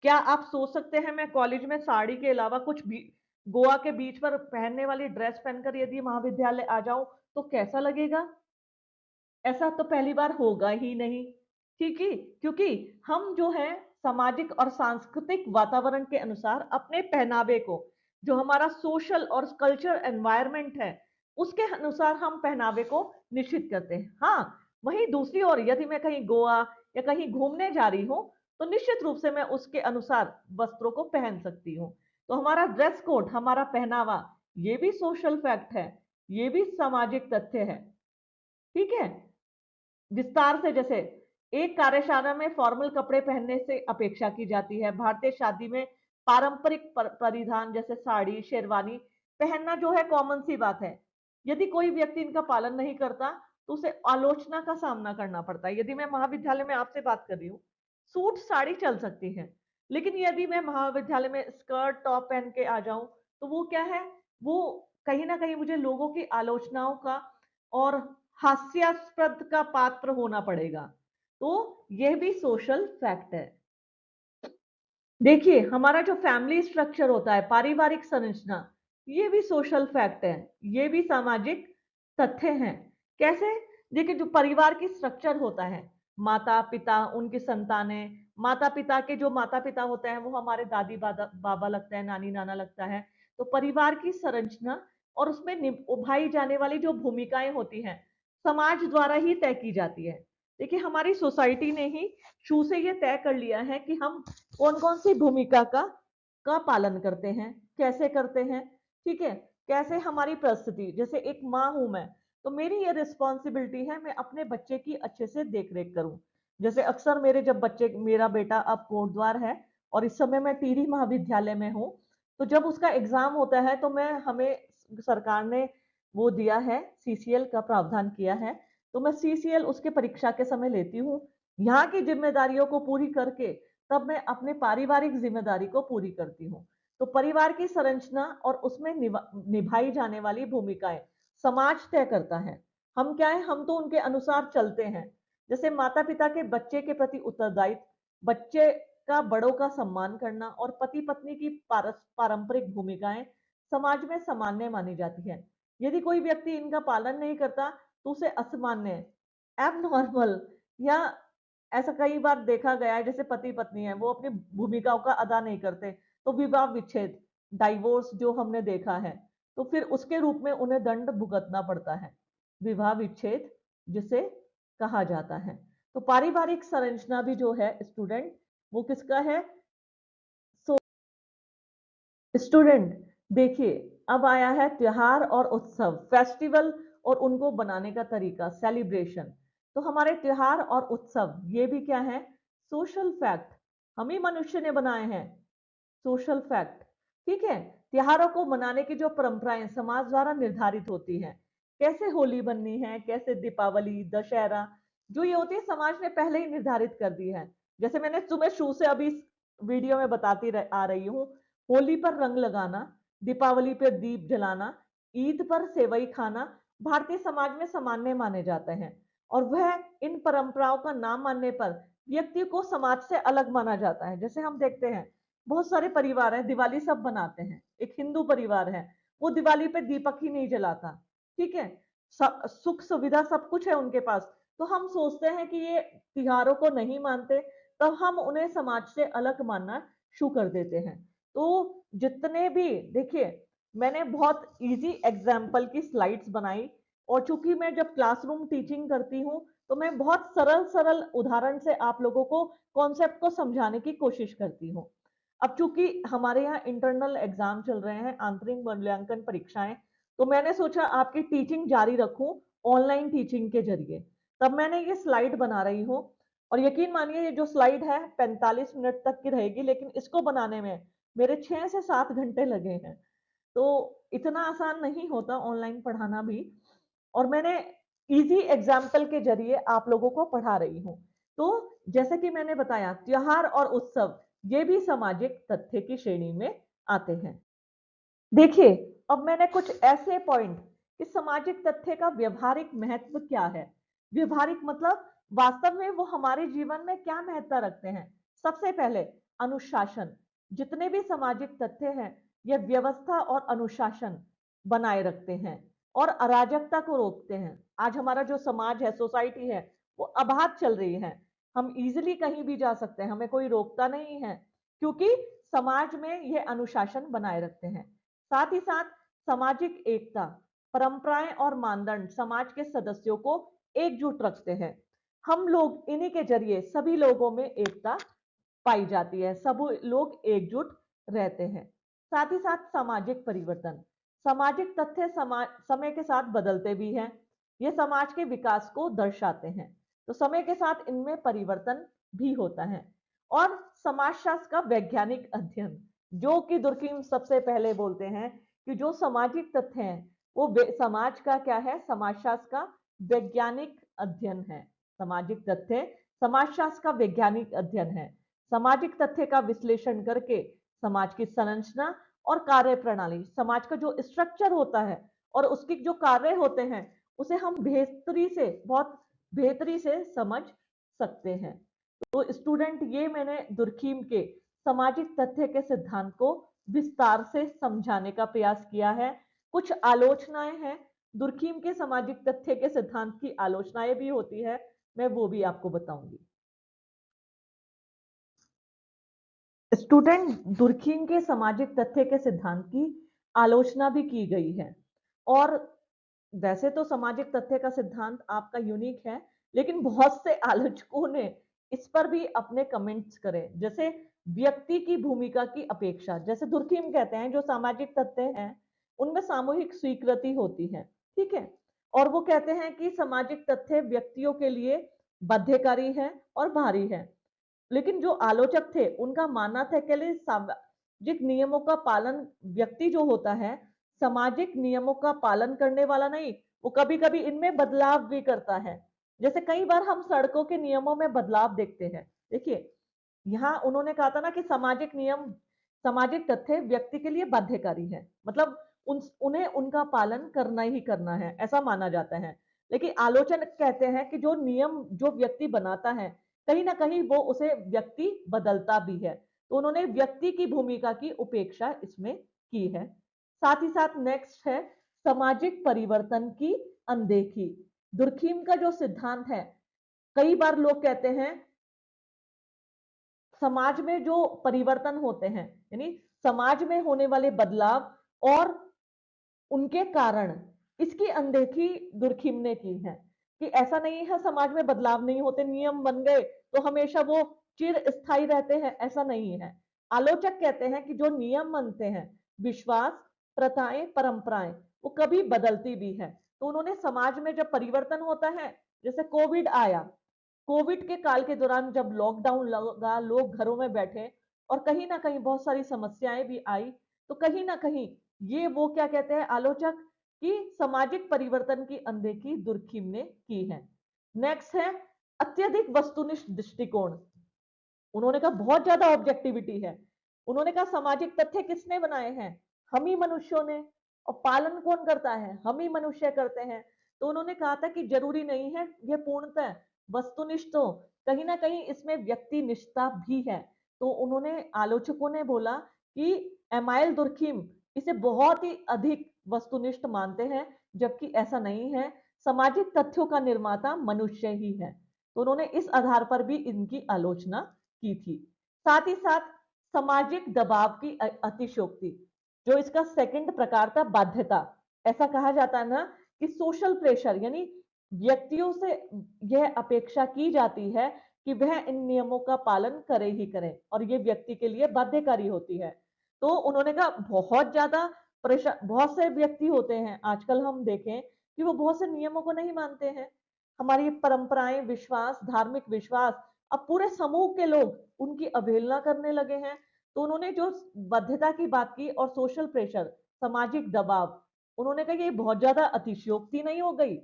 क्या आप सोच सकते हैं मैं कॉलेज में साड़ी के अलावा कुछ भी गोवा के बीच पर पहनने वाली ड्रेस पहनकर यदि महाविद्यालय आ जाऊं तो कैसा लगेगा? ऐसा तो पहली बार होगा ही नहीं। ठीक है। क्योंकि हम जो है सामाजिक और सांस्कृतिक वातावरण के अनुसार अपने पहनावे को, जो हमारा सोशल और कल्चर एनवायरनमेंट है, उसके अनुसार हम पहनावे को निश्चित करते हैं। हाँ, वहीं दूसरी ओर यदि मैं कहीं गोवा या कहीं घूमने जा रही हूँ तो निश्चित रूप से मैं उसके अनुसार वस्त्रों को पहन सकती हूँ। तो हमारा ड्रेस कोड, हमारा पहनावा, ये भी सोशल फैक्ट है, ये भी सामाजिक तथ्य है। ठीक है। विस्तार से, जैसे एक कार्यशाला में फॉर्मल कपड़े पहनने से अपेक्षा की जाती है। भारतीय शादी में पारंपरिक परिधान जैसे साड़ी, शेरवानी पहनना जो है कॉमन सी बात है। यदि कोई व्यक्ति इनका पालन नहीं करता तो उसे आलोचना का सामना करना पड़ता है। यदि मैं महाविद्यालय में आपसे बात कर रही हूँ, सूट साड़ी चल सकती है, लेकिन यदि मैं महाविद्यालय में स्कर्ट टॉप पहन के आ जाऊं तो वो क्या है, वो कहीं ना कहीं मुझे लोगों की आलोचनाओं का और हास्यास्पद का पात्र होना पड़ेगा। तो यह भी सोशल फैक्ट है। देखिए हमारा जो फैमिली स्ट्रक्चर होता है, पारिवारिक संरचना, ये भी सोशल फैक्ट है, ये भी सामाजिक तथ्य हैं। कैसे? देखिए जो परिवार की स्ट्रक्चर होता है, माता पिता, उनकी संतानें, माता पिता के जो माता पिता होते हैं वो हमारे दादी बाबा लगता है, नानी नाना लगता है। तो परिवार की संरचना और उसमें निभाई जाने वाली जो भूमिकाएं होती हैं, समाज द्वारा ही तय की जाती है। देखिए हमारी सोसाइटी ने ही शुरू से ये तय कर लिया है कि हम कौन कौन सी भूमिका का पालन करते हैं, कैसे करते हैं। ठीक है। कैसे हमारी परिस्थिति, जैसे एक माँ हूं मैं, तो मेरी ये रिस्पॉन्सिबिलिटी है मैं अपने बच्चे की अच्छे से देख रेख करूं। जैसे अक्सर मेरे जब बच्चे, मेरा बेटा अब कोटद्वार है और इस समय मैं टिहरी महाविद्यालय में हूँ, तो जब उसका एग्जाम होता है तो मैं, हमें सरकार ने वो दिया है, सीसीएल का प्रावधान किया है, तो मैं सीसीएल उसके परीक्षा के समय लेती हूँ। यहाँ की जिम्मेदारियों को पूरी करके तब मैं अपने पारिवारिक जिम्मेदारी को पूरी करती हूँ। तो परिवार की संरचना और उसमें निभाई जाने वाली भूमिकाएं समाज तय करता है। हम क्या है, हम तो उनके अनुसार चलते हैं। जैसे माता पिता के बच्चे के प्रति उत्तरदायित्व, बच्चे का बड़ों का सम्मान करना और पति पत्नी की पारंपरिक भूमिकाएं समाज में सामान्य मानी जाती है। यदि कोई व्यक्ति इनका पालन नहीं करता तो उसे असामान्य, एबनॉर्मल या ऐसा कई बार देखा गया है, जैसे पति पत्नी है वो अपनी भूमिकाओं का अदा नहीं करते तो विवाह विच्छेद, डाइवोर्स जो हमने देखा है, तो फिर उसके रूप में उन्हें दंड भुगतना पड़ता है, विवाह विच्छेद जिसे कहा जाता है। तो पारिवारिक संरचना भी जो है स्टूडेंट, वो किसका है? स्टूडेंट देखिए, अब आया है त्योहार और उत्सव, फेस्टिवल और उनको बनाने का तरीका, सेलिब्रेशन। तो हमारे त्योहार और उत्सव ये भी क्या है? सोशल फैक्ट, हम ही मनुष्य ने बनाए हैं, सोशल फैक्ट। ठीक है, त्योहारों को मनाने की जो परंपराएं समाज द्वारा निर्धारित होती हैं, कैसे होली बननी है, कैसे दीपावली, दशहरा, जो ये होती है समाज ने पहले ही निर्धारित कर दी है। जैसे मैंने तुम्हें शुरू से अभी वीडियो में बताती आ रही हूँ, होली पर रंग लगाना, दीपावली पर दीप जलाना, ईद पर सेवई खाना भारतीय समाज में सामान्य माने जाते हैं। और वह इन परंपराओं का ना मानने पर व्यक्ति को समाज से अलग माना जाता है। जैसे हम देखते हैं बहुत सारे परिवार हैं, दिवाली सब बनाते हैं, एक हिंदू परिवार है, वो दिवाली पे दीपक ही नहीं जलाता। ठीक है, सुख सुविधा सब कुछ है उनके पास, तो हम सोचते हैं कि ये त्योहारों को नहीं मानते, तब हम उन्हें समाज से अलग मानना शुरू कर देते हैं। तो जितने भी देखिए, मैंने बहुत इजी एग्जाम्पल की स्लाइड्स बनाई, और चूंकि मैं जब क्लासरूम टीचिंग करती हूँ तो मैं बहुत सरल सरल उदाहरण से आप लोगों को कॉन्सेप्ट को समझाने की कोशिश करती हूँ। अब चूंकि हमारे यहाँ इंटरनल एग्जाम चल रहे हैं, आंतरिक मूल्यांकन परीक्षाएं, तो मैंने सोचा आपकी टीचिंग जारी रखूं ऑनलाइन टीचिंग के जरिए, तब मैंने ये स्लाइड बना रही हूँ। और यकीन मानिए ये जो स्लाइड है 45 मिनट तक की रहेगी, लेकिन इसको बनाने में मेरे 6 से 7 घंटे लगे हैं। तो इतना आसान नहीं होता ऑनलाइन पढ़ाना भी, और मैंने इजी एग्जाम्पल के जरिए आप लोगों को पढ़ा रही हूँ। तो जैसे कि मैंने बताया, त्योहार और उत्सव ये भी सामाजिक तथ्य की श्रेणी में आते हैं। देखिए, अब मैंने कुछ ऐसे पॉइंट कि सामाजिक तथ्य का व्यवहारिक महत्व क्या है। व्यवहारिक मतलब वास्तव में वो हमारे जीवन में क्या महत्ता रखते हैं। सबसे पहले अनुशासन, जितने भी सामाजिक तथ्य हैं ये व्यवस्था और अनुशासन बनाए रखते हैं और अराजकता को रोकते हैं। आज हमारा जो समाज है, सोसाइटी है, वो अबाध चल रही है, हम इजिली कहीं भी जा सकते हैं, हमें कोई रोकता नहीं है, क्योंकि समाज में ये अनुशासन बनाए रखते हैं। साथ ही साथ सामाजिक एकता, परंपराएं और मानदंड समाज के सदस्यों को एकजुट रखते हैं। हम लोग इन्हीं के जरिए सभी लोगों में एकता पाई जाती है, सब लोग एकजुट रहते हैं। साथ ही साथ सामाजिक परिवर्तन, सामाजिक तथ्य समय के साथ बदलते भी हैं, ये समाज के विकास को दर्शाते हैं, तो समय के साथ इनमें परिवर्तन भी होता है। और समाजशास्त्र का वैज्ञानिक अध्ययन, जो कि दुर्कीम सबसे पहले बोलते हैं कि जो सामाजिक तथ्य हैं वो समाज का क्या है, समाजशास्त्र का वैज्ञानिक अध्ययन है। सामाजिक तथ्य समाजशास्त्र का वैज्ञानिक अध्ययन है। सामाजिक तथ्य का विश्लेषण करके समाज की संरचना और कार्य प्रणाली, समाज का जो स्ट्रक्चर होता है और उसकी जो कार्य होते हैं, उसे हम बहुत बेहतरी से समझ सकते हैं। तो स्टूडेंट, ये मैंने दुर्कीम के सामाजिक तथ्य के सिद्धांत को विस्तार से समझाने का प्रयास किया है। कुछ आलोचनाएं हैं, दुर्कीम के सामाजिक तथ्य के सिद्धांत की आलोचनाएं भी होती है, मैं वो भी आपको बताऊंगी। स्टूडेंट, दुर्कीम के सामाजिक तथ्य के सिद्धांत की आलोचना भी की गई है। और वैसे तो सामाजिक तथ्य का सिद्धांत आपका यूनिक है, लेकिन बहुत से आलोचकों ने इस पर भी अपने कमेंट्स करे। जैसे व्यक्ति की भूमिका की अपेक्षा, जैसे दुर्कीम कहते हैं जो सामाजिक तथ्य हैं उनमें सामूहिक स्वीकृति होती है। ठीक है, और वो कहते हैं कि सामाजिक तथ्य व्यक्तियों के लिए बाध्यकारी है और भारी है। लेकिन जो आलोचक थे उनका मानना था कि सामाजिक नियमों का पालन, व्यक्ति जो होता है सामाजिक नियमों का पालन करने वाला नहीं, वो कभी कभी इनमें बदलाव भी करता है। जैसे कई बार हम सड़कों के नियमों में बदलाव देखते हैं। देखिए, यहाँ उन्होंने कहा था ना कि सामाजिक नियम सामाजिक तथ्य व्यक्ति के लिए बाध्यकारी है, मतलब उन्हें उनका पालन करना ही करना है, ऐसा माना जाता है। लेकिन आलोचक कहते हैं कि जो नियम जो व्यक्ति बनाता है, कहीं ना कहीं वो उसे व्यक्ति बदलता भी है। तो उन्होंने व्यक्ति की भूमिका की उपेक्षा इसमें की है। साथ ही साथ नेक्स्ट है सामाजिक परिवर्तन की अनदेखी। दुर्खीम का जो सिद्धांत है, कई बार लोग कहते हैं समाज में जो परिवर्तन होते हैं, यानी समाज में होने वाले बदलाव और उनके कारण, इसकी अनदेखी दुर्खिम ने की है कि ऐसा नहीं है समाज में बदलाव नहीं होते, नियम बन गए तो हमेशा वो चिर स्थायी रहते हैं, ऐसा नहीं है। आलोचक कहते हैं कि जो नियम बनते हैं, विश्वास, प्रथाएं, परंपराएं, वो कभी बदलती भी है। तो उन्होंने समाज में जब परिवर्तन होता है, जैसे कोविड आया, कोविड के काल के दौरान जब लॉकडाउन लगा, लोग घरों में बैठे और कहीं ना कहीं बहुत सारी समस्याएं भी आई, तो कहीं ना कहीं ये वो क्या कहते हैं आलोचक कि सामाजिक परिवर्तन की अनदेखी दुर्खिम ने की है। नेक्स्ट है अत्यधिक वस्तुनिष्ठ दृष्टिकोण। उन्होंने कहा बहुत ज्यादा ऑब्जेक्टिविटी है। उन्होंने कहा सामाजिक तथ्य किसने बनाए हैं, हम ही मनुष्यों ने, और पालन कौन करता है, हम ही मनुष्य करते हैं। तो उन्होंने कहा था कि जरूरी नहीं है ये पूर्णतः वस्तुनिष्ठ हो, कहीं ना कहीं इसमें व्यक्ति निष्ठा भी है। तो उन्होंने आलोचकों ने बोला कि एमाइल दुर्खिम इसे बहुत ही अधिक वस्तुनिष्ठ मानते हैं, जबकि ऐसा नहीं है, सामाजिक तथ्यों का निर्माता मनुष्य ही है। तो उन्होंने इस आधार पर भी इनकी आलोचना की थी। साथ ही साथ सामाजिक दबाव की अतिशयोक्ति, जो इसका सेकंड प्रकार था बाध्यता। ऐसा कहा जाता है ना कि सोशल प्रेशर, यानी व्यक्तियों से यह अपेक्षा की जाती है कि वह इन नियमों का पालन करे ही करे और ये व्यक्ति के लिए बाध्यकारी होती है। तो उन्होंने कहा बहुत ज्यादा प्रेशर, बहुत से व्यक्ति होते हैं आजकल हम देखें कि वो बहुत से नियमों को नहीं मानते हैं। हमारी परंपराएं, विश्वास, धार्मिक विश्वास, अब पूरे समूह के लोग उनकी अवहेलना करने लगे हैं। तो उन्होंने जो बाध्यता की बात की और सोशल प्रेशर, सामाजिक दबाव, उन्होंने कहा ये बहुत ज्यादा अतिशयोक्ति नहीं हो गई,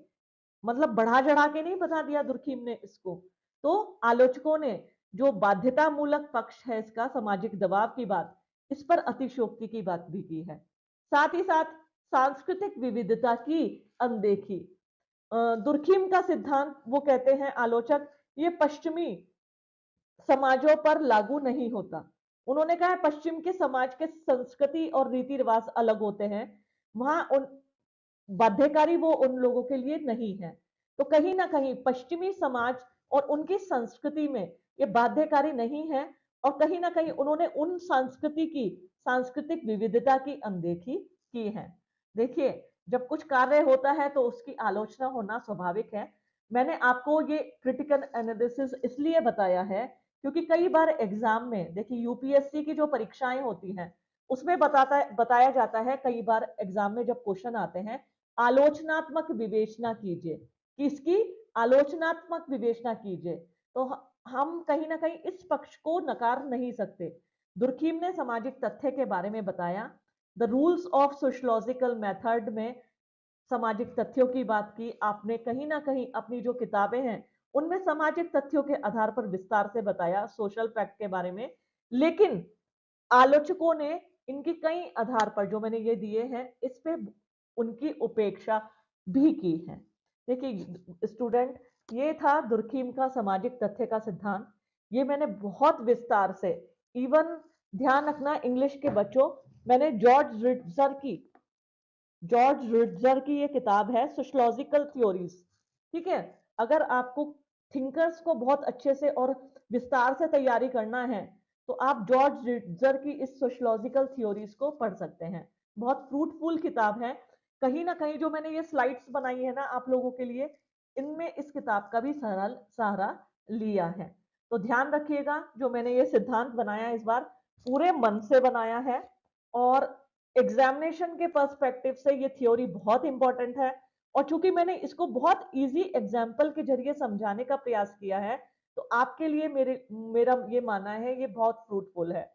मतलब बढ़ा चढ़ा के नहीं बता दिया दुर्खीम ने इसको। तो आलोचकों ने जो बाध्यता मूलक पक्ष है इसका, सामाजिक दबाव की बात, इस पर अतिशयोक्ति की बात भी की है। साथ ही साथ सांस्कृतिक विविधता की अनदेखी। दुर्खीम का सिद्धांत, वो कहते हैं आलोचक, ये पश्चिमी समाजों पर लागू नहीं होता। उन्होंने कहा पश्चिम के समाज के संस्कृति और रीति रिवाज अलग होते हैं, वहां उन बाध्यकारी वो उन लोगों के लिए नहीं है। तो कहीं ना कहीं पश्चिमी समाज और उनकी संस्कृति में ये बाध्यकारी नहीं है, और कहीं ना कहीं उन्होंने उन संस्कृति की सांस्कृतिक विविधता की अनदेखी की है। देखिए, जब कुछ कार्य होता है तो उसकी आलोचना होना स्वाभाविक है। मैंने आपको ये क्रिटिकल एनालिसिस इसलिए बताया है क्योंकि कई बार एग्जाम में, देखिए यूपीएससी की जो परीक्षाएं होती हैं उसमें बताया जाता है, कई बार एग्जाम में जब क्वेश्चन आते हैं, आलोचनात्मक विवेचना कीजिए, किसकी आलोचनात्मक विवेचना कीजिए। तो हम कहीं ना कहीं इस पक्ष को नकार नहीं सकते। दुर्खीम ने सामाजिक तथ्य के बारे में बताया, the rules of sociological method में सामाजिक तथ्यों की बात की। आपने कहीं ना कहीं अपनी जो किताबें हैं उनमें सामाजिक तथ्यों के आधार पर विस्तार से बताया सोशल फैक्ट के बारे में। लेकिन आलोचकों ने इनकी कई आधार पर जो मैंने ये दिए हैं इस पे उनकी उपेक्षा भी की है। देखिए स्टूडेंट, ये था दुर्खीम का सामाजिक तथ्य का सिद्धांत। ये मैंने बहुत विस्तार से, इवन ध्यान रखना इंग्लिश के बच्चों, मैंने जॉर्ज रिट्जर की ये किताब है सोशलॉजिकल थ्योरीज, ठीक है। अगर आपको थिंकर्स को बहुत अच्छे से और विस्तार से तैयारी करना है तो आप जॉर्ज रिट्जर की इस सोशलॉजिकल थ्योरीज को पढ़ सकते हैं। बहुत फ्रूटफुल किताब है। कहीं ना कहीं जो मैंने ये स्लाइड्स बनाई है ना आप लोगों के लिए, इनमें इस किताब का भी सहारा लिया है। तो ध्यान रखिएगा, जो मैंने ये सिद्धांत बनाया इस बार पूरे मन से बनाया है, और एग्जामिनेशन के पर्सपेक्टिव से ये थ्योरी बहुत इंपॉर्टेंट है। और चूंकि मैंने इसको बहुत इजी एग्जाम्पल के जरिए समझाने का प्रयास किया है, तो आपके लिए मेरा ये मानना है ये बहुत फ्रूटफुल है।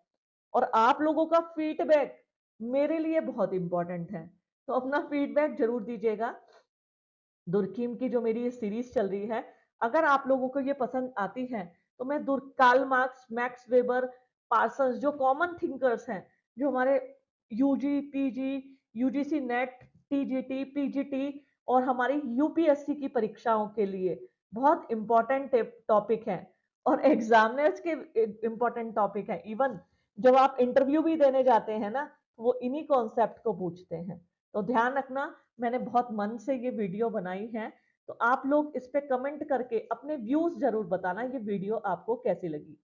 और आप लोगों का फीडबैक मेरे लिए बहुत इंपॉर्टेंट है, तो अपना फीडबैक जरूर दीजिएगा। दुर्कीम की जो मेरी ये सीरीज चल रही है, अगर आप लोगों को ये पसंद आती है तो मैं Karl Marx, Max Weber, Parsons, जो कॉमन थिंकर्स हैं जो हमारे UG, PG, UGC NET, TGT, PGT और हमारी यूपीएससी की परीक्षाओं के लिए बहुत इंपॉर्टेंट टॉपिक है और एग्जामिनर्स के इंपॉर्टेंट टॉपिक है। इवन जब आप इंटरव्यू भी देने जाते हैं ना, वो इन्हीं कॉन्सेप्ट को पूछते हैं। तो ध्यान रखना, मैंने बहुत मन से ये वीडियो बनाई है, तो आप लोग इस पे कमेंट करके अपने व्यूज जरूर बताना ये वीडियो आपको कैसी लगी।